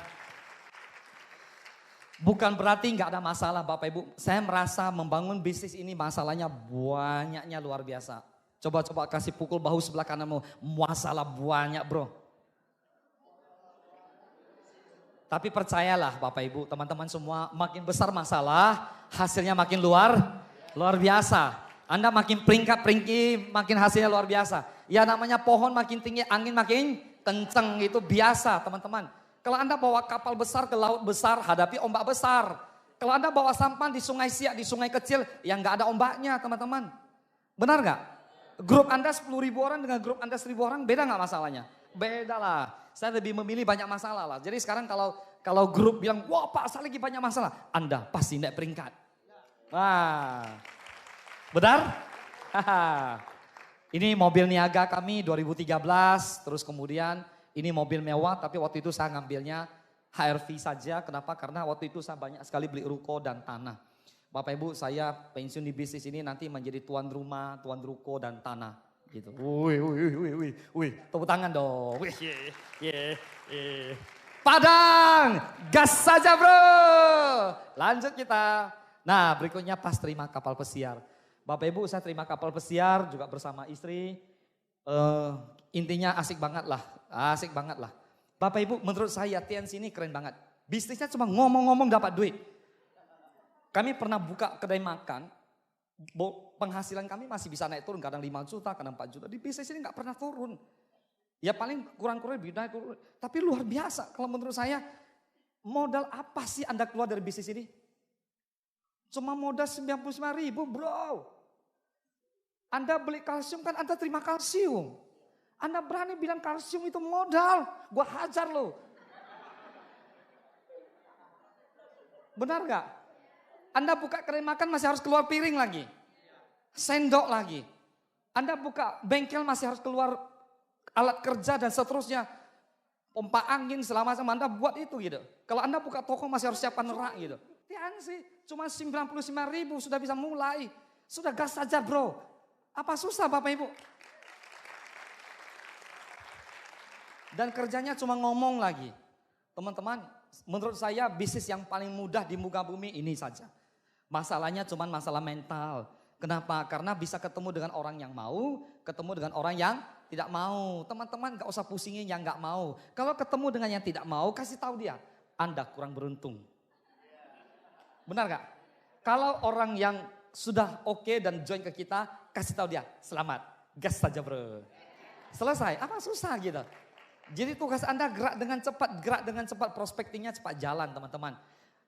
Bukan berarti gak ada masalah Bapak Ibu. Saya merasa membangun bisnis ini masalahnya banyaknya luar biasa. Coba kasih pukul bahu sebelah kananmu. Masalah banyak bro. Tapi percayalah Bapak Ibu, teman-teman semua, makin besar masalah, hasilnya makin luar biasa. Anda makin peringkat, makin hasilnya luar biasa. Ya namanya pohon makin tinggi, angin makin kenceng, itu biasa teman-teman. Kalau Anda bawa kapal besar ke laut besar, hadapi ombak besar. Kalau Anda bawa sampan di sungai Siak, di sungai kecil, yang gak ada ombaknya teman-teman. Benar gak? Grup Anda 10.000 orang dengan grup Anda 1.000 orang, beda gak masalahnya? Beda lah. Saya lebih memilih banyak masalah lah. Jadi sekarang kalau grup bilang, wah Pak saya lagi banyak masalah. Anda pasti naik peringkat. Wah. Benar? Ini mobil niaga kami 2013, terus kemudian ini mobil mewah tapi waktu itu saya ngambilnya HRV saja. Kenapa? Karena waktu itu saya banyak sekali beli ruko dan tanah. Bapak Ibu, saya pensiun di bisnis ini nanti menjadi tuan rumah, tuan ruko dan tanah. Gitu. Wih, tepuk tangan dong. Wih, yeah. Padang, gas saja bro. Lanjut kita. Nah, berikutnya pas terima kapal pesiar. Bapak Ibu, saya terima kapal pesiar juga bersama istri. Intinya asik banget lah. Bapak Ibu, menurut saya TNC ini keren banget. Bisnisnya cuma ngomong-ngomong dapat duit. Kami pernah buka kedai makan, penghasilan kami masih bisa naik turun, kadang 5 juta, kadang 4 juta. Di bisnis ini gak pernah turun. Ya paling kurang-kurang beda turun. Tapi luar biasa kalau menurut saya, modal apa sih Anda keluar dari bisnis ini? Cuma modal 95.000 bro. Anda beli kalsium kan Anda terima kalsium. Anda berani bilang kalsium itu modal, gua hajar loh. Benar gak? Anda buka kedai makan masih harus keluar piring lagi. Sendok lagi. Anda buka bengkel masih harus keluar alat kerja dan seterusnya. Pompa angin selama Anda buat itu gitu. Kalau Anda buka toko masih harus siapkan nerak gitu. Tian sih cuma 95.000 sudah bisa mulai. Sudah gas saja bro. Apa susah Bapak Ibu? Dan kerjanya cuma ngomong lagi. Teman-teman, menurut saya bisnis yang paling mudah di muka bumi ini saja. Masalahnya cuma masalah mental. Kenapa? Karena bisa ketemu dengan orang yang mau, ketemu dengan orang yang tidak mau. Teman-teman gak usah pusingin yang gak mau. Kalau ketemu dengan yang tidak mau, kasih tahu dia, Anda kurang beruntung. Benar gak? Kalau orang yang sudah oke dan join ke kita, kasih tahu dia, selamat, gas saja bro. Selesai, apa susah gitu. Jadi tugas Anda gerak dengan cepat, prospektingnya cepat jalan teman-teman.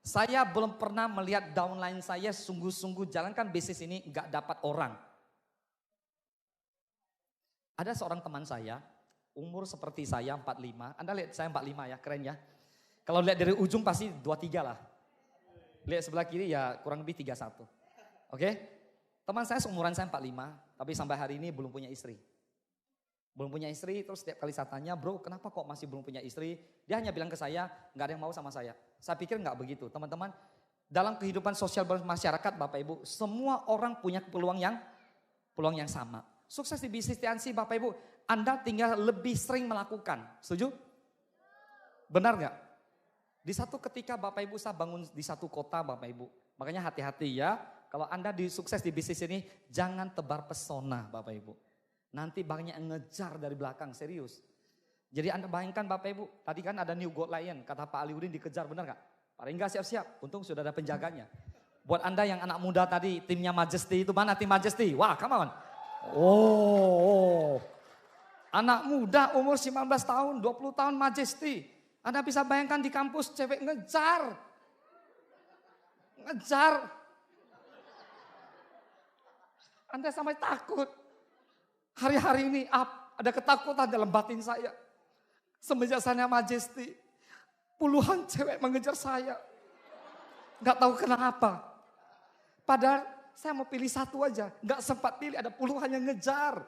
Saya belum pernah melihat downline saya sungguh-sungguh jalankan bisnis ini gak dapat orang. Ada seorang teman saya, umur seperti saya 45, Anda lihat saya 45 ya, keren ya. Kalau lihat dari ujung pasti 23 lah. Lihat sebelah kiri ya kurang lebih 31. Oke? Teman saya seumuran saya 45, tapi sampai hari ini belum punya istri. Belum punya istri, terus setiap kali saya tanya, bro kenapa kok masih belum punya istri? Dia hanya bilang ke saya, gak ada yang mau sama saya. Saya pikir gak begitu. Teman-teman, dalam kehidupan sosial masyarakat Bapak Ibu, semua orang punya peluang yang sama. Sukses di bisnis TNC Bapak Ibu, Anda tinggal lebih sering melakukan. Setuju? Benar gak? Di satu ketika Bapak Ibu saya bangun di satu kota Bapak Ibu. Makanya hati-hati ya, kalau Anda sukses di bisnis ini, jangan tebar pesona Bapak Ibu. Nanti banyak yang ngejar dari belakang, serius. Jadi Anda bayangkan Bapak Ibu, tadi kan ada New Gold Lion, kata Pak Aliudin dikejar, benar gak? Pak Ringga siap-siap, untung sudah ada penjaganya. Buat Anda yang anak muda tadi, timnya Majesty itu mana tim Majesty? Wah, come on. Oh. Anak muda umur 19 tahun, 20 tahun Majesty. Anda bisa bayangkan di kampus cewek ngejar. Anda sampai takut. Hari-hari ini ada ketakutan dalam batin saya. Semenjak saya Majesty, puluhan cewek mengejar saya. Gak tahu kenapa. Padahal saya mau pilih satu aja. Gak sempat pilih, ada puluhan yang ngejar.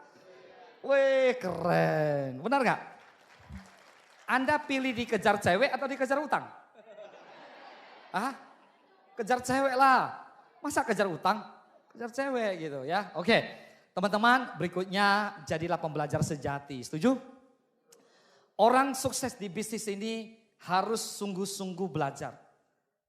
Wih keren, benar gak? Anda pilih dikejar cewek atau dikejar utang? Hah? Kejar cewek lah. Masa kejar utang? Kejar cewek gitu ya. Oke. Teman-teman, berikutnya jadilah pembelajar sejati. Setuju? Orang sukses di bisnis ini harus sungguh-sungguh belajar.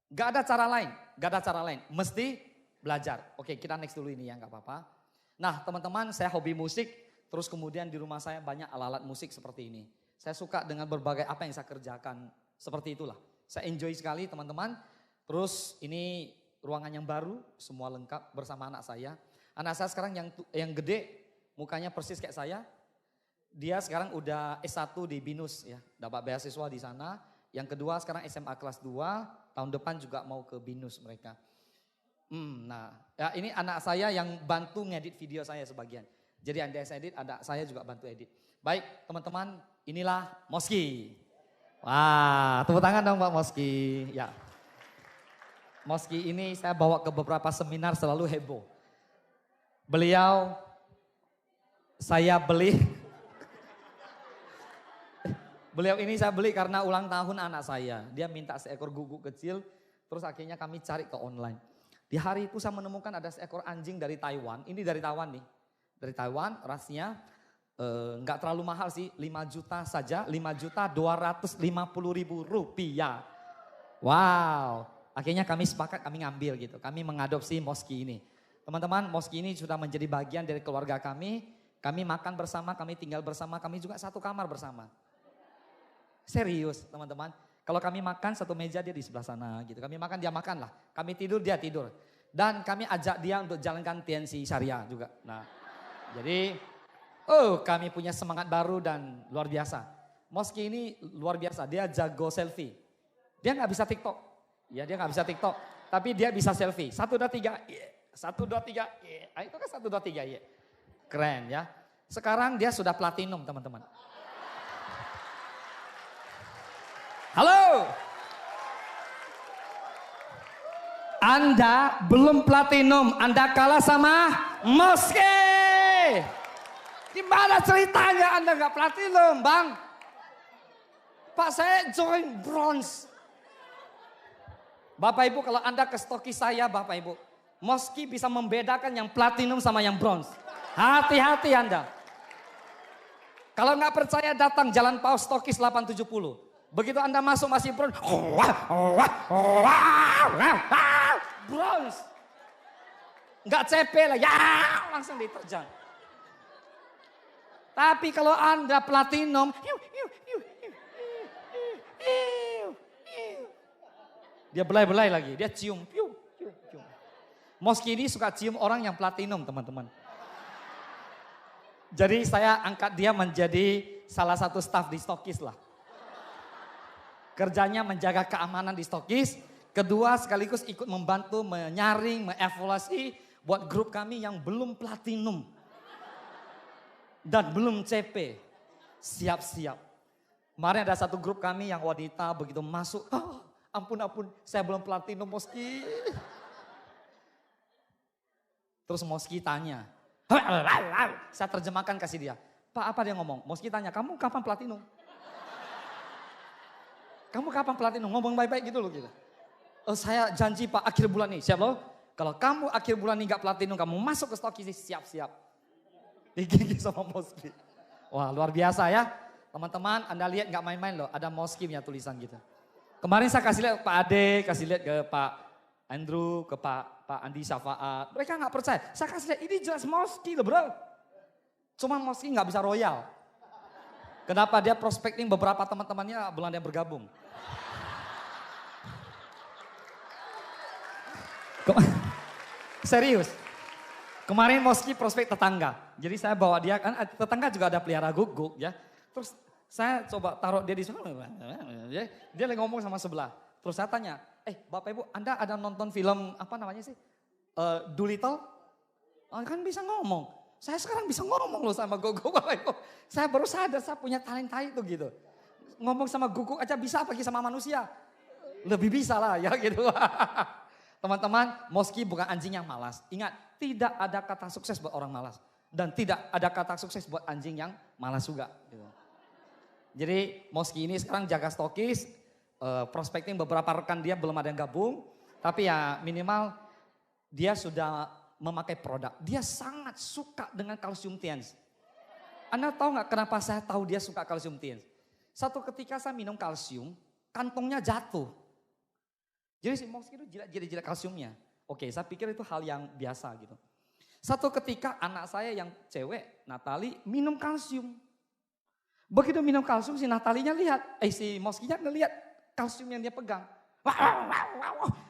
Gak ada cara lain. Mesti belajar. Oke, kita next dulu ini ya, gak apa-apa. Nah, teman-teman, saya hobi musik. Terus kemudian di rumah saya banyak alat-alat musik seperti ini. Saya suka dengan berbagai apa yang saya kerjakan. Seperti itulah. Saya enjoy sekali teman-teman. Terus ini ruangan yang baru, semua lengkap bersama anak saya. Anak saya sekarang yang gede, mukanya persis kayak saya. Dia sekarang udah S1 di BINUS ya, dapat beasiswa di sana. Yang kedua sekarang SMA kelas 2, tahun depan juga mau ke BINUS mereka. Nah, ya ini anak saya yang bantu ngedit video saya sebagian. Jadi Anda edit, anak saya juga bantu edit. Baik teman-teman, inilah Moski. Wah, tepuk tangan dong Pak Moski. Ya. Moski ini saya bawa ke beberapa seminar selalu heboh. Beliau saya beli Beliau ini saya beli karena ulang tahun anak saya. Dia minta seekor guguk kecil, terus akhirnya kami cari ke online. Di hari itu saya menemukan ada seekor anjing dari Taiwan. Ini dari Taiwan nih. Dari Taiwan, rasnya nggak terlalu mahal sih, 5 juta saja, 5.250.000 rupiah. Wow, akhirnya kami sepakat, kami ngambil gitu. Kami mengadopsi Moski ini. Teman-teman, Moski ini sudah menjadi bagian dari keluarga kami. Kami makan bersama, kami tinggal bersama, kami juga satu kamar bersama. Serius teman-teman. Kalau kami makan satu meja dia di sebelah sana gitu. Kami makan dia makan lah. Kami tidur dia tidur. Dan kami ajak dia untuk jalankan TNC Syariah juga. Nah jadi kami punya semangat baru dan luar biasa. Moski ini luar biasa. Dia jago selfie. Dia gak bisa TikTok. Ya dia gak bisa TikTok. Tapi dia bisa selfie. 1, 2, 3. Yeah. 1, 2, 3. Yeah. Itu kan 1, 2, 3. Yeah. Keren ya. Sekarang dia sudah platinum teman-teman. Halo. Anda belum platinum, Anda kalah sama Moski. Gimana ceritanya Anda gak platinum, Bang? Pak, saya join bronze. Bapak Ibu, kalau Anda ke stokis saya, Bapak Ibu, Moski bisa membedakan yang platinum sama yang bronze. Hati-hati Anda. Kalau nggak percaya datang Jalan Paus Stokis 870. Begitu Anda masuk masih bronze. Bronze. Nggak CP lah, ya langsung diterjang. Tapi kalau Anda platinum, dia belai-belai lagi, dia cium. Moski ini suka cium orang yang platinum teman-teman. Jadi saya angkat dia menjadi salah satu staf di Stokis lah. Kerjanya menjaga keamanan di Stokis. Kedua sekaligus ikut membantu menyaring, mengevaluasi buat grup kami yang belum platinum. Dan belum CP. Siap-siap. Kemarin ada satu grup kami yang wanita begitu masuk. Oh, ampun saya belum platinum Moski. Terus Moski tanya. Saya terjemahkan kasih dia. Pak apa dia ngomong? Moski tanya kamu kapan platinum? Kamu kapan platinum? Ngomong baik-baik gitu loh gitu. Oh, saya janji Pak akhir bulan nih. Siap loh? Kalau kamu akhir bulan nih gak platinum, kamu masuk ke Stokis siap-siap. Gigi sama Moski. Wah luar biasa ya. Teman-teman Anda lihat gak main-main loh. Ada Moski punya tulisan gitu. Kemarin saya kasih lihat ke Pak Ade, kasih lihat ke Pak Andrew, ke Pak Andi Syafaat. Mereka gak percaya. Saya kasih lihat ini jelas Moski loh bro. Cuma Moski gak bisa royal. Kenapa dia prospecting beberapa teman-temannya belum ada yang bergabung. Serius. Kemarin Moski prospek tetangga. Jadi saya bawa dia kan tetangga juga ada pelihara guguk ya. Terus saya coba taruh dia di sana. Dia lagi ngomong sama sebelah. Terus saya tanya, Bapak Ibu Anda ada nonton film apa namanya sih? Doolittle? Kan bisa ngomong. Saya sekarang bisa ngomong loh sama guguk Bapak Ibu. Saya baru sadar saya punya talenta itu gitu. Ngomong sama guguk aja bisa apalagi sama manusia. Lebih bisa lah ya gitu. Teman-teman, Moski bukan anjing yang malas. Ingat, tidak ada kata sukses buat orang malas. Dan tidak ada kata sukses buat anjing yang malas juga. Gitu. Jadi Moski ini sekarang jaga Stokis. Prospecting beberapa rekan dia belum ada yang gabung. Tapi ya minimal dia sudah memakai produk. Dia sangat suka dengan Calcium Tiens. Anda tahu gak kenapa saya tahu dia suka Calcium Tiens? Satu ketika saya minum kalsium, kantongnya jatuh. Jadi si Moski itu jilat kalsiumnya. Oke, saya pikir itu hal yang biasa gitu. Satu ketika anak saya yang cewek, Natali, minum kalsium. Begitu minum kalsium si Natalinya lihat, si Moskinya ngelihat kalsium yang dia pegang.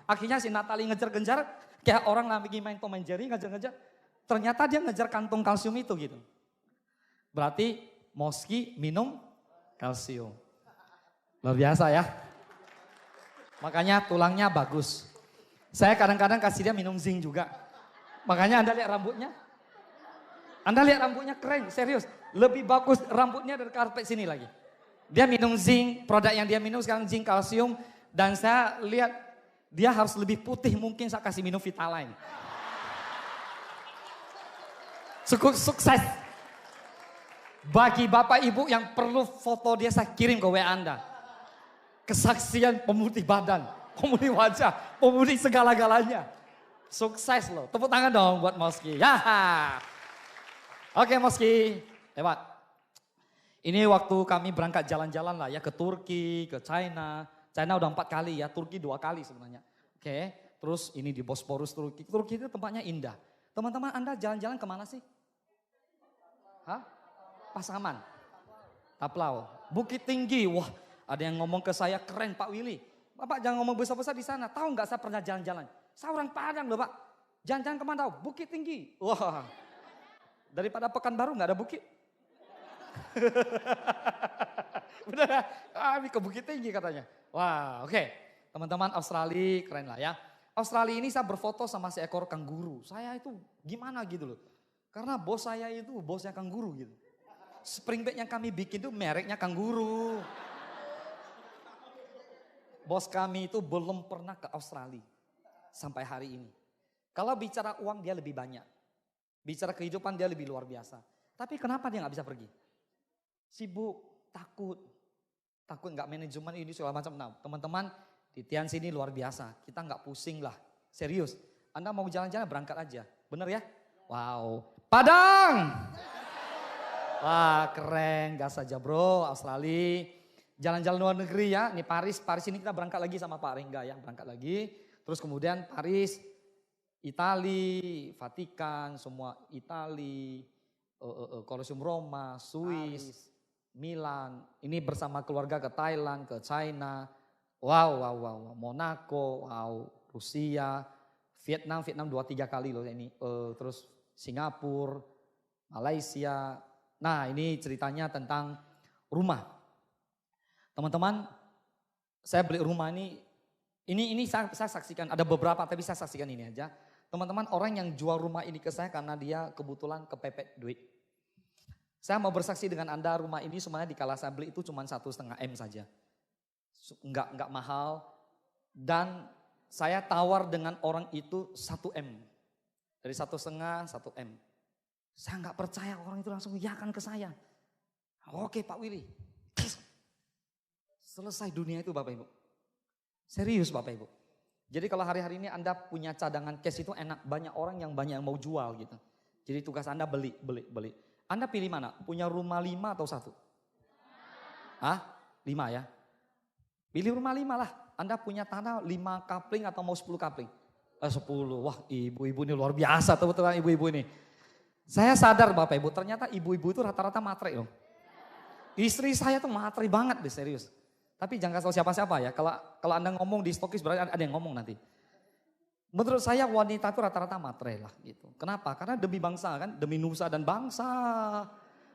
Akhirnya si Natali ngejar-ngejar, kayak orang lagi main Tom and Jerry ngejar-ngejar. Ternyata dia ngejar kantong kalsium itu gitu. Berarti Moski minum kalsium. Luar biasa ya. Makanya tulangnya bagus. Saya kadang-kadang kasih dia minum zinc juga. Makanya Anda lihat rambutnya. Anda lihat rambutnya keren, serius. Lebih bagus rambutnya dari karpet sini lagi. Dia minum zinc, produk yang dia minum sekarang zinc kalsium. Dan saya lihat dia harus lebih putih mungkin saya kasih minum Vitaline. Sukses. Bagi Bapak Ibu yang perlu foto dia saya kirim ke WA Anda. Kesaksian pemutih badan, pemutih wajah, pemutih segala-galanya. Sukses loh, tepuk tangan dong buat Moski. Ya. Oke Moski, lewat. Ini waktu kami berangkat jalan-jalan lah ya ke Turki, ke China. China udah 4 kali ya, Turki 2 kali sebenarnya. Oke, terus ini di Bosporus Turki. Turki itu tempatnya indah. Teman-teman Anda jalan-jalan kemana sih? Hah? Pasaman, Taplau, Bukit Tinggi. Wah, ada yang ngomong ke saya, keren Pak Willy. Bapak jangan ngomong besar-besar di sana. Tahu nggak saya pernah jalan-jalan? Saya orang Padang loh Pak. Jalan-jalan kemana tahu? Bukit Tinggi. Wah, daripada Pekanbaru nggak ada bukit. Bener, ke Bukit Tinggi katanya. Wah, oke. Teman-teman Australia keren lah ya. Australia ini saya berfoto sama seekor kanguru. Saya itu gimana gitu loh. Karena bos saya itu bosnya kanguru gitu. Spring bed yang kami bikin itu mereknya kanguru. Bos kami itu belum pernah ke Australia sampai hari ini. Kalau bicara uang dia lebih banyak. Bicara kehidupan dia lebih luar biasa. Tapi kenapa dia nggak bisa pergi? Sibuk, takut. Takut nggak manajemen ini segala macam. Nah, teman-teman di Tian sini luar biasa. Kita nggak pusing lah. Serius. Anda mau jalan-jalan berangkat aja. Bener ya? Wow. Padang! Wah keren, gas saja bro, Australia. Jalan-jalan luar negeri ya, ini Paris ini kita berangkat lagi sama Pak Rengga ya, berangkat lagi. Terus kemudian Paris, Itali, Vatikan, semua Itali, Colosseum Roma, Swiss, Milan. Ini bersama keluarga ke Thailand, ke China. Wow, Monaco, wow, Rusia, Vietnam 2-3 kali loh ini. Terus Singapura, Malaysia. Nah ini ceritanya tentang rumah. Teman-teman, saya beli rumah ini saya saksikan, ada beberapa tapi saya saksikan ini aja. Teman-teman orang yang jual rumah ini ke saya karena dia kebetulan kepepet duit. Saya mau bersaksi dengan Anda rumah ini semuanya di kala saya beli itu cuma 1,5 M saja. Enggak mahal dan saya tawar dengan orang itu 1 M. Dari 1,5 1 M. Saya nggak percaya orang itu langsung yakan ke saya. Oke Pak Willy. Selesai dunia itu Bapak Ibu. Serius Bapak Ibu. Jadi kalau hari-hari ini Anda punya cadangan cash itu enak. Banyak orang yang mau jual gitu. Jadi tugas Anda beli. Anda pilih mana? Punya rumah 5 atau 1? Hah? 5 ya? Pilih rumah 5 lah. Anda punya tanah 5 kapling atau mau 10 kapling? 10. Wah ibu-ibu ini luar biasa teman-teman ibu-ibu ini. Saya sadar Bapak Ibu, ternyata ibu-ibu itu rata-rata matre loh. Istri saya tuh matre banget deh serius. Tapi jangan kasih tahu siapa-siapa ya, kalau Anda ngomong di stokis berarti ada yang ngomong nanti. Menurut saya wanita itu rata-rata matre lah gitu. Kenapa? Karena demi bangsa kan, demi nusa dan bangsa.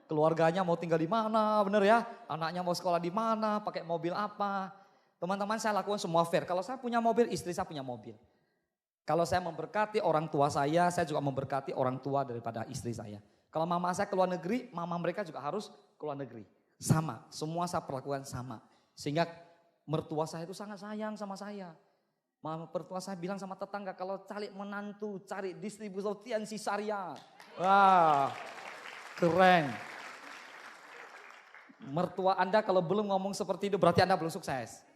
Keluarganya mau tinggal di mana, bener ya? Anaknya mau sekolah di mana, pakai mobil apa. Teman-teman saya lakukan semua fair. Kalau saya punya mobil, istri saya punya mobil. Kalau saya memberkati orang tua saya juga memberkati orang tua daripada istri saya. Kalau mama saya ke luar negeri, mama mereka juga harus ke luar negeri. Sama, semua saya perlakukan sama. Sehingga mertua saya itu sangat sayang sama saya. Mertua saya bilang sama tetangga, kalau cari menantu, cari distributor Tiansi Syariah. Wah, keren. Mertua Anda kalau belum ngomong seperti itu berarti Anda belum sukses.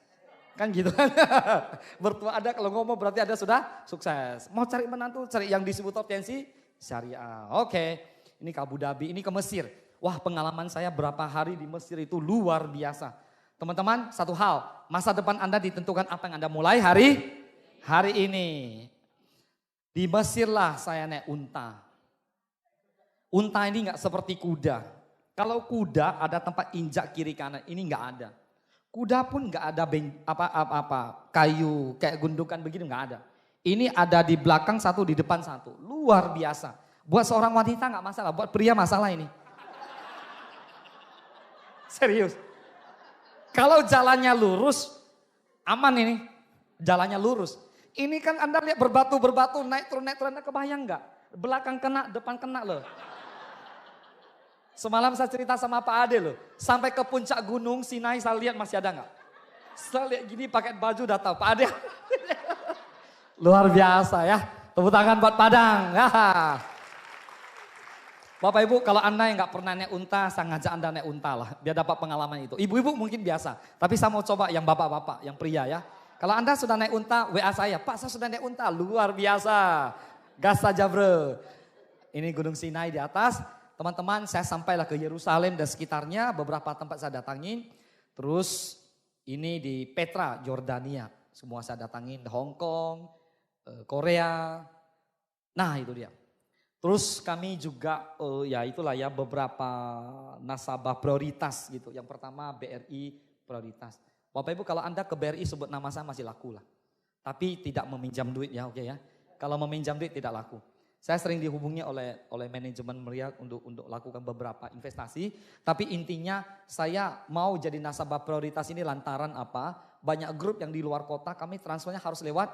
Kan gitu kan. Mertua Anda kalau ngomong berarti Anda sudah sukses. Mau cari menantu, cari yang distributor Tiansi Syariah. Oke, ini ke Abu Dhabi, ini ke Mesir. Wah pengalaman saya berapa hari di Mesir itu luar biasa. Teman-teman satu hal, masa depan Anda ditentukan apa yang Anda mulai hari ini. Di Mesir lah saya naik unta. Unta ini gak seperti kuda. Kalau kuda ada tempat injak kiri kanan, ini gak ada. Kuda pun gak ada kayu kayak gundukan begini gak ada. Ini ada di belakang satu, di depan satu. Luar biasa. Buat seorang wanita gak masalah, buat pria masalah ini. Serius. Kalau jalannya lurus, aman ini. Jalannya lurus. Ini kan Anda lihat berbatu, naik turun, Anda kebayang gak? Belakang kena, depan kena loh. Semalam saya cerita sama Pak Ade loh. Sampai ke puncak gunung Sinai saya lihat masih ada gak? Saya lihat gini pakai baju udah tahu. Pak Ade. Luar biasa ya. Tepuk tangan buat Padang. Ya. Bapak Ibu, kalau Anda yang nggak pernah naik unta, saya ngajak Anda naik unta lah, biar dapat pengalaman itu. Ibu-ibu mungkin biasa, tapi saya mau coba yang bapak-bapak, yang pria ya. Kalau Anda sudah naik unta, WA saya, Pak saya sudah naik unta, luar biasa. Gas saja bro. Ini Gunung Sinai di atas, teman-teman saya sampailah ke Yerusalem dan sekitarnya, beberapa tempat saya datangin. Terus ini di Petra, Jordania, semua saya datangin, Hong Kong, Korea. Nah itu dia. Terus kami juga ya itulah ya beberapa nasabah prioritas gitu. Yang pertama BRI prioritas. Bapak Ibu kalau Anda ke BRI sebut nama saya masih laku lah. Tapi tidak meminjam duit ya oke ya. Kalau meminjam duit tidak laku. Saya sering dihubungi oleh manajemen Meriah untuk lakukan beberapa investasi. Tapi intinya saya mau jadi nasabah prioritas ini lantaran apa? Banyak grup yang di luar kota kami transfernya harus lewat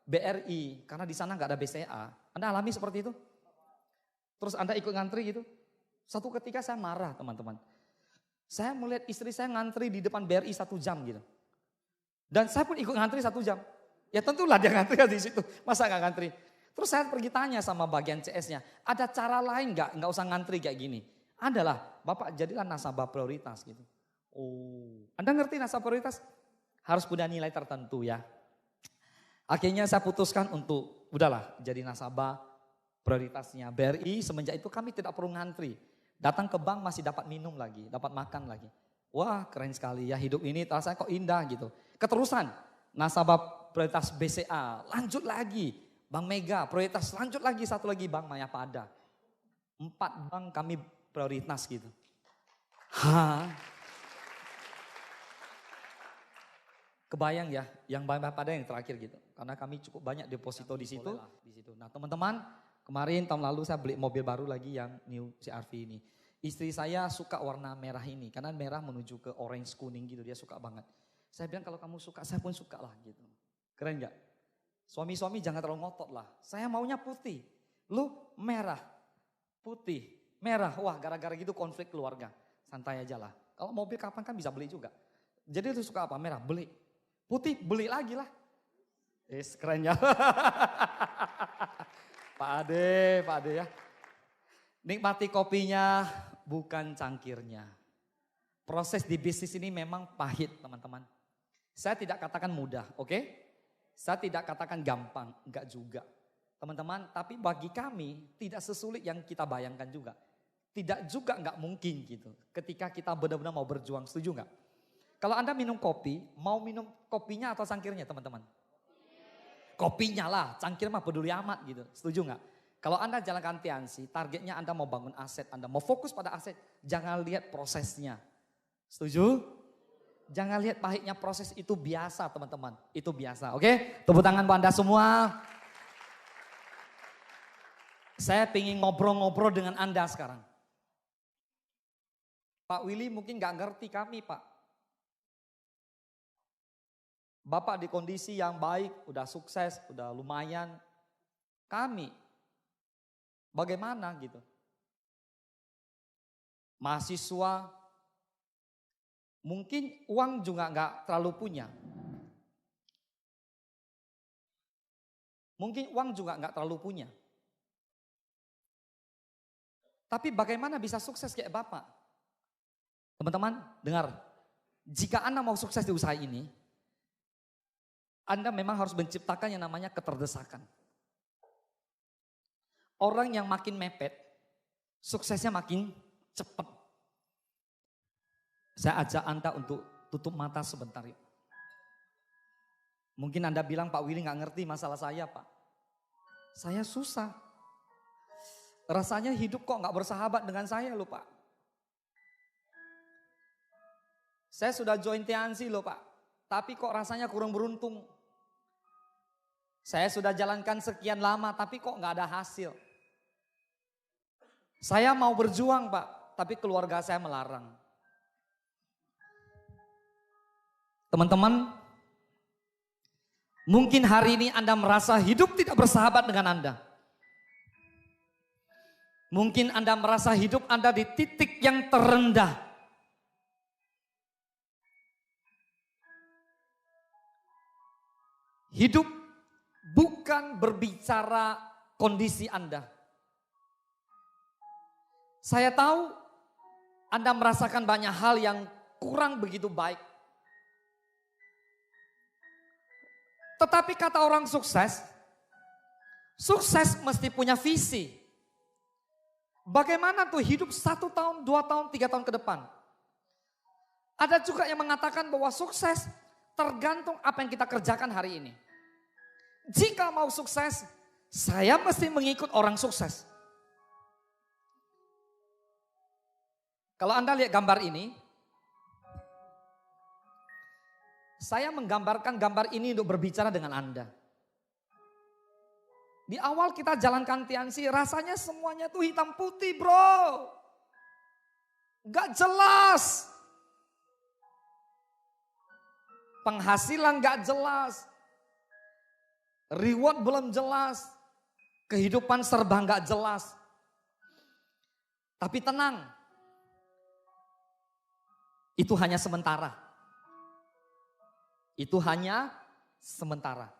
BRI. Karena di sana nggak ada BCA. Anda alami seperti itu? Terus Anda ikut ngantri gitu. Satu ketika saya marah teman-teman. Saya melihat istri saya ngantri di depan BRI 1 jam gitu. Dan saya pun ikut ngantri 1 jam. Ya tentulah dia ngantri di situ. Masa gak ngantri? Terus saya pergi tanya sama bagian CS-nya. Ada cara lain gak? Gak usah ngantri kayak gini. Adalah, Bapak jadilah nasabah prioritas gitu. Oh, Anda ngerti nasabah prioritas? Harus punya nilai tertentu ya. Akhirnya saya putuskan untuk udahlah jadi nasabah prioritasnya BRI. Semenjak itu kami tidak perlu ngantri. Datang ke bank masih dapat minum lagi, dapat makan lagi. Wah keren sekali ya hidup ini rasanya kok indah gitu. Keterusan nasabah prioritas BCA lanjut lagi. Bank Mega prioritas lanjut lagi satu lagi Bank Mayapada. 4 bank kami prioritas gitu. Kebayang ya yang Bank Mayapada yang terakhir gitu. Karena kami cukup banyak deposito di situ. Nah teman-teman kemarin tahun lalu saya beli mobil baru lagi yang new CR-V ini. Istri saya suka warna merah ini karena merah menuju ke orange kuning gitu dia suka banget. Saya bilang kalau kamu suka saya pun suka lah gitu. Keren gak? Suami-suami jangan terlalu ngotot lah. Saya maunya putih. Lu merah, putih, merah. Wah gara-gara gitu konflik keluarga. Santai aja lah. Kalau mobil kapan kan bisa beli juga. Jadi lu suka apa? Merah, beli. Putih, beli lagi lah. Keren ya. Pak Ade ya. Nikmati kopinya bukan cangkirnya. Proses di bisnis ini memang pahit teman-teman. Saya tidak katakan mudah, oke? Saya tidak katakan gampang, enggak juga. Teman-teman, tapi bagi kami tidak sesulit yang kita bayangkan juga. Tidak juga enggak mungkin gitu. Ketika kita benar-benar mau berjuang, setuju enggak? Kalau Anda minum kopi, mau minum kopinya atau cangkirnya teman-teman? Kopinya lah, cangkir mah peduli amat gitu. Setuju nggak? Kalau Anda jalankan Tiansi, targetnya Anda mau bangun aset, Anda mau fokus pada aset, jangan lihat prosesnya. Setuju? Jangan lihat pahitnya proses itu biasa teman-teman. Itu biasa, oke? Tepuk tangan buat Anda semua. Saya pengen ngobrol-ngobrol dengan Anda sekarang. Pak Willy mungkin nggak ngerti kami Pak. Bapak di kondisi yang baik, udah sukses, udah lumayan. Kami, bagaimana gitu? Mahasiswa, mungkin uang juga nggak terlalu punya. Mungkin uang juga nggak terlalu punya. Tapi bagaimana bisa sukses kayak Bapak? Teman-teman, dengar. Jika Anda mau sukses di usaha ini, Anda memang harus menciptakan yang namanya keterdesakan. Orang yang makin mepet, suksesnya makin cepat. Saya ajak Anda untuk tutup mata sebentar yuk. Mungkin Anda bilang Pak Willy gak ngerti masalah saya Pak. Saya susah. Rasanya hidup kok gak bersahabat dengan saya loh Pak. Saya sudah join Tiansi loh Pak. Tapi kok rasanya kurang beruntung. Saya sudah jalankan sekian lama tapi kok gak ada hasil. Saya mau berjuang Pak, tapi keluarga saya melarang. Teman-teman, mungkin hari ini Anda merasa hidup tidak bersahabat dengan Anda. Mungkin Anda merasa hidup Anda di titik yang terendah. Hidup bukan berbicara kondisi Anda. Saya tahu Anda merasakan banyak hal yang kurang begitu baik. Tetapi kata orang sukses, sukses mesti punya visi. Bagaimana tuh hidup 1 tahun, 2 tahun, 3 tahun ke depan. Ada juga yang mengatakan bahwa sukses tergantung apa yang kita kerjakan hari ini. Jika mau sukses, saya mesti mengikut orang sukses. Kalau Anda lihat gambar ini, saya menggambarkan gambar ini untuk berbicara dengan Anda. Di awal kita jalankan Tiansi, rasanya semuanya tuh hitam putih bro. Gak jelas. Penghasilan gak jelas. Reward belum jelas. Kehidupan serba gak jelas. Tapi tenang. Itu hanya sementara. Itu hanya sementara.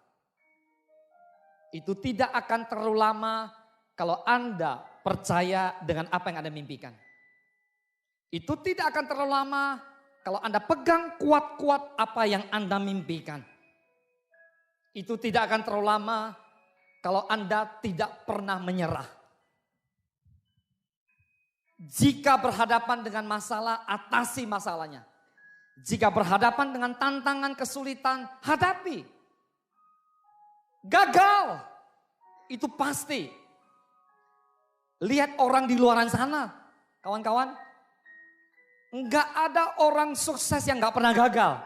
Itu tidak akan terlalu lama kalau Anda percaya dengan apa yang Anda mimpikan. Itu tidak akan terlalu lama kalau Anda pegang kuat-kuat apa yang Anda mimpikan. Itu tidak akan terlalu lama kalau Anda tidak pernah menyerah. Jika berhadapan dengan masalah, atasi masalahnya. Jika berhadapan dengan tantangan, kesulitan, hadapi. Gagal, itu pasti. Lihat orang di luaran sana, kawan-kawan. Enggak ada orang sukses yang enggak pernah gagal.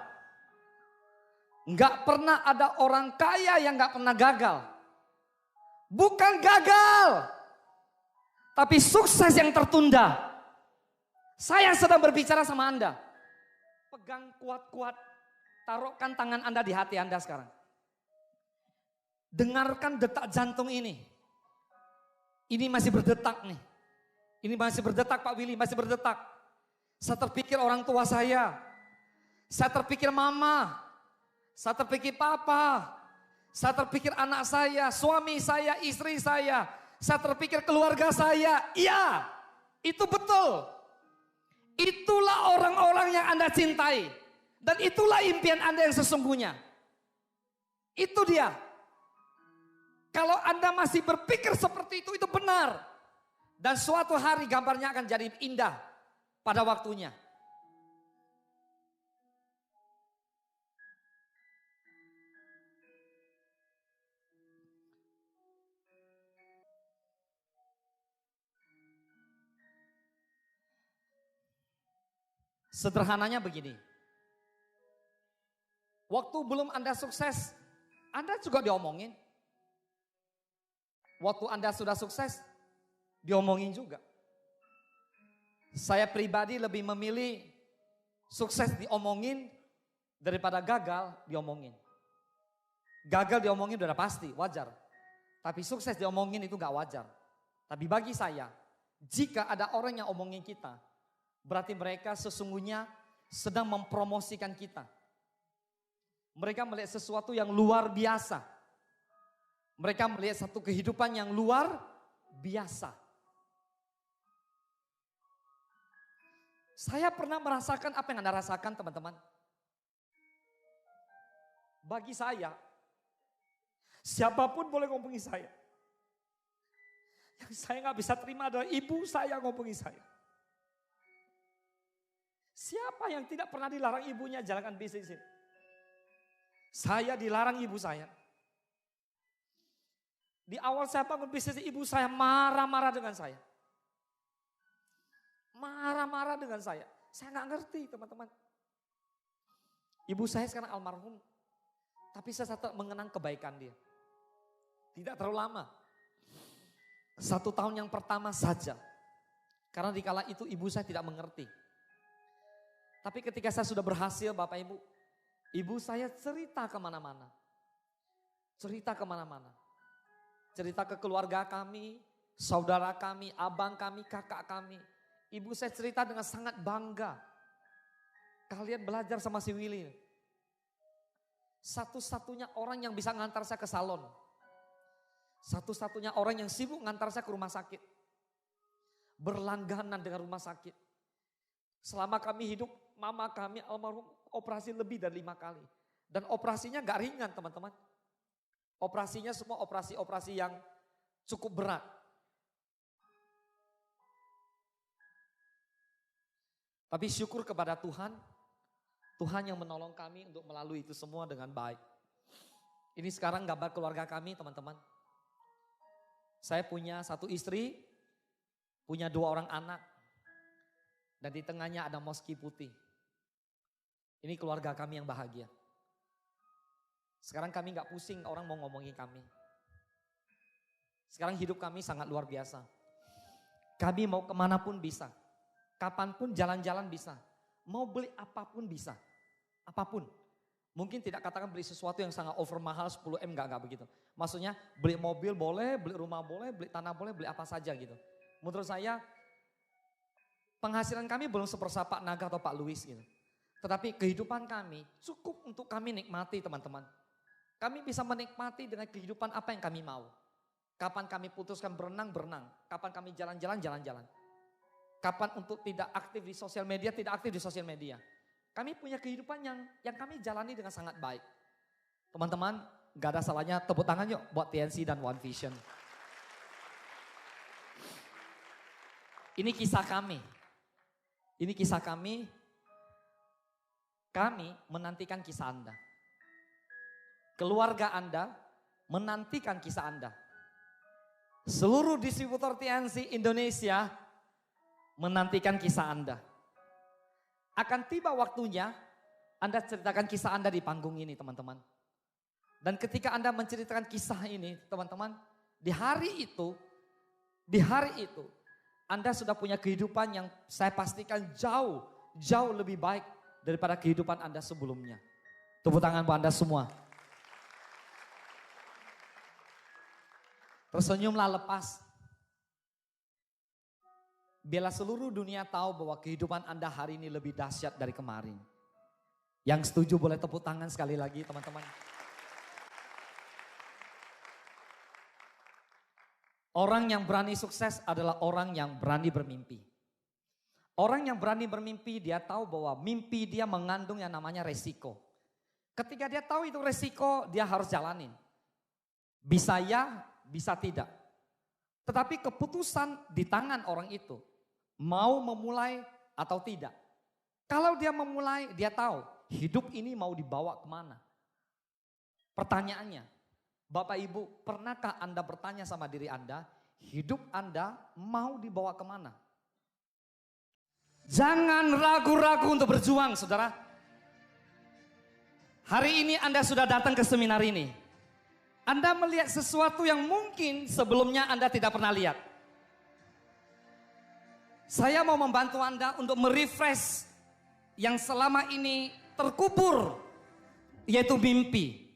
Enggak pernah ada orang kaya yang enggak pernah gagal. Bukan gagal, tapi sukses yang tertunda. Saya sedang berbicara sama Anda. Pegang kuat-kuat, taruhkan tangan Anda di hati Anda sekarang. Dengarkan detak jantung ini. Ini masih berdetak nih. Ini masih berdetak Pak Willy, masih berdetak. Saya terpikir orang tua saya. Saya terpikir mama. Saya terpikir papa. Saya terpikir anak saya, suami saya, istri saya. Saya terpikir keluarga saya. Iya, itu betul. Itulah orang-orang yang Anda cintai. Dan itulah impian Anda yang sesungguhnya. Itu dia. Kalau Anda masih berpikir seperti itu benar. Dan suatu hari gambarnya akan jadi indah pada waktunya. Sederhananya begini. Waktu belum Anda sukses, Anda juga diomongin. Waktu Anda sudah sukses, diomongin juga. Saya pribadi lebih memilih sukses diomongin daripada gagal diomongin. Gagal diomongin udah pasti, wajar. Tapi sukses diomongin itu gak wajar. Tapi bagi saya, jika ada orang yang omongin kita, berarti mereka sesungguhnya sedang mempromosikan kita. Mereka melihat sesuatu yang luar biasa. Mereka melihat satu kehidupan yang luar biasa. Saya pernah merasakan apa yang Anda rasakan teman-teman. Bagi saya, siapapun boleh ngomongin saya. Yang saya gak bisa terima adalah ibu saya ngomongin saya. Siapa yang tidak pernah dilarang ibunya jalankan bisnis ini? Saya dilarang ibu saya. Di awal saya bangun bisnis, ibu saya marah-marah dengan saya. Marah-marah dengan saya. Saya gak ngerti teman-teman. Ibu saya sekarang almarhum. Tapi saya tetap mengenang kebaikan dia. Tidak terlalu lama. 1 tahun yang pertama saja. Karena dikala itu ibu saya tidak mengerti. Tapi ketika saya sudah berhasil Bapak Ibu. Ibu saya cerita kemana-mana. Cerita kemana-mana. Cerita ke keluarga kami, saudara kami, abang kami, kakak kami. Ibu saya cerita dengan sangat bangga. Kalian belajar sama si Willy. Satu-satunya orang yang bisa ngantar saya ke salon. Satu-satunya orang yang sibuk ngantar saya ke rumah sakit. berlangganan dengan rumah sakit. Selama kami hidup, mama kami almarhum operasi lebih dari 5 kali. Dan operasinya gak ringan teman-teman. Operasinya semua operasi-operasi yang cukup berat. Tapi syukur kepada Tuhan, Tuhan yang menolong kami untuk melalui itu semua dengan baik. Ini sekarang gambar keluarga kami teman-teman. Saya punya 1 istri, punya 2 orang anak. Dan di tengahnya ada moski putih. Ini keluarga kami yang bahagia. Sekarang kami gak pusing orang mau ngomongin kami. Sekarang hidup kami sangat luar biasa. Kami mau kemanapun bisa. Kapanpun jalan-jalan bisa. Mau beli apapun bisa. Apapun. Mungkin tidak katakan beli sesuatu yang sangat over mahal 10 M, enggak begitu. Maksudnya beli mobil boleh, beli rumah boleh, beli tanah boleh, beli apa saja gitu. Menurut saya penghasilan kami belum seperti Pak Naga atau Pak Louis gitu. Tetapi kehidupan kami cukup untuk kami nikmati teman-teman. Kami bisa menikmati dengan kehidupan apa yang kami mau. Kapan kami putuskan berenang, berenang. Kapan kami jalan-jalan, jalan-jalan. Kapan untuk tidak aktif di sosial media, tidak aktif di sosial media. Kami punya kehidupan yang kami jalani dengan sangat baik. Teman-teman, gak ada salahnya tepuk tangan yuk buat TNC dan One Vision. Ini kisah kami. Ini kisah kami. Kami menantikan kisah Anda. Keluarga Anda menantikan kisah Anda. Seluruh distributor TNC Indonesia menantikan kisah Anda. Akan tiba waktunya Anda ceritakan kisah Anda di panggung ini teman-teman. Dan ketika Anda menceritakan kisah ini teman-teman, di hari itu Anda sudah punya kehidupan yang saya pastikan jauh lebih baik daripada kehidupan Anda sebelumnya. Tepuk tangan buat Anda semua. Tersenyumlah lepas. Biarlah seluruh dunia tahu bahwa kehidupan Anda hari ini lebih dahsyat dari kemarin. Yang setuju boleh tepuk tangan sekali lagi teman-teman. Orang yang berani sukses adalah orang yang berani bermimpi. Orang yang berani bermimpi dia tahu bahwa mimpi dia mengandung yang namanya resiko. Ketika dia tahu itu resiko dia harus jalanin. Bisa ya, bisa tidak. Tetapi keputusan di tangan orang itu. Mau memulai atau tidak. Kalau dia memulai, dia tahu hidup ini mau dibawa kemana. Pertanyaannya, Bapak Ibu, pernahkah Anda bertanya sama diri Anda, hidup Anda mau dibawa kemana? Jangan ragu-ragu untuk berjuang, saudara. Hari ini Anda sudah datang ke seminar ini. Anda melihat sesuatu yang mungkin sebelumnya Anda tidak pernah lihat. Saya mau membantu Anda untuk merefresh yang selama ini terkubur, yaitu mimpi.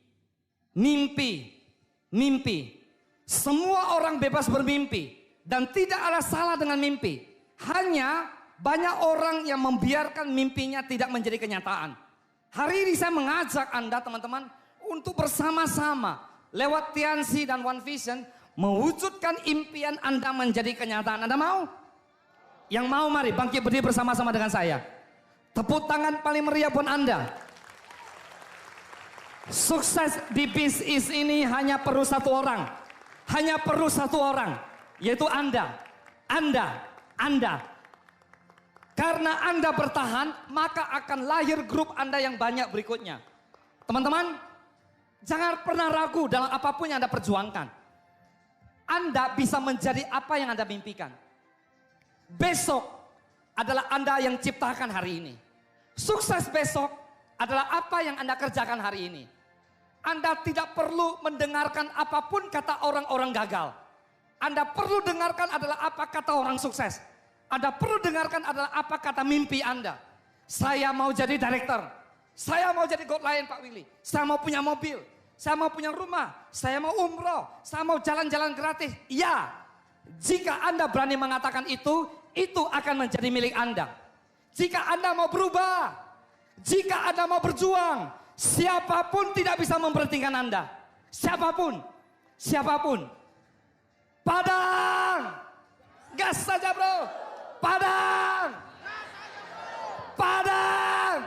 Mimpi. Semua orang bebas bermimpi dan tidak ada salah dengan mimpi. Hanya banyak orang yang membiarkan mimpinya tidak menjadi kenyataan. Hari ini saya mengajak Anda teman-teman untuk bersama-sama lewat TNC dan One Vision mewujudkan impian Anda menjadi kenyataan. Anda mau? Yang mau mari bangkit berdiri bersama-sama dengan saya. Tepuk tangan paling meriah pun Anda. Sukses di bisnis ini hanya perlu 1 orang. Hanya perlu 1 orang. Yaitu Anda. Karena Anda bertahan, maka akan lahir grup Anda yang banyak berikutnya. Teman-teman, jangan pernah ragu dalam apapun yang Anda perjuangkan. Anda bisa menjadi apa yang Anda mimpikan. Besok adalah Anda yang ciptakan hari ini. Sukses besok adalah apa yang Anda kerjakan hari ini. Anda tidak perlu mendengarkan apapun kata orang-orang gagal. Anda perlu dengarkan adalah apa kata orang sukses. Anda perlu dengarkan adalah apa kata mimpi Anda. Saya mau jadi director. Saya mau jadi God Lion Pak Willy. Saya mau punya mobil. Saya mau punya rumah. Saya mau umroh. Saya mau jalan-jalan gratis. Ya. Jika Anda berani mengatakan itu akan menjadi milik Anda. Jika Anda mau berubah, jika Anda mau berjuang, siapapun tidak bisa memberhentikan Anda. Siapapun. Padang, Gas saja bro. Padang. Padang.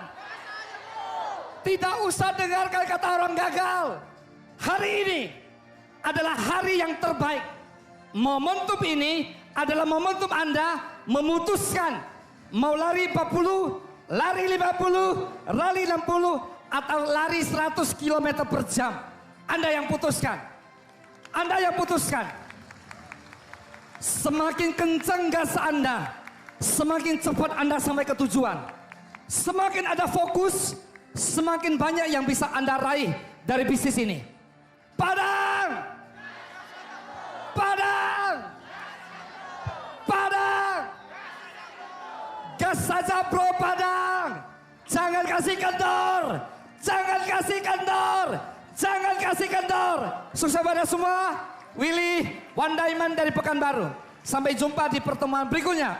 Tidak usah dengarkan kata orang gagal. Hari ini adalah hari yang terbaik. Momentum ini adalah momentum Anda memutuskan mau lari 40, lari 50, lari 60, atau lari 100 km per jam. Anda yang putuskan. Anda yang putuskan. Semakin kencang gas Anda, semakin cepat Anda sampai ke tujuan. Semakin ada fokus, semakin banyak yang bisa Anda raih dari bisnis ini. Padang! Padang! Padang! Gas saja bro Padang! Jangan kasih kendor! Jangan kasih kendor! Jangan kasih kendor! Sukses pada semua. Willy One Diamond dari Pekanbaru. Sampai jumpa di pertemuan berikutnya.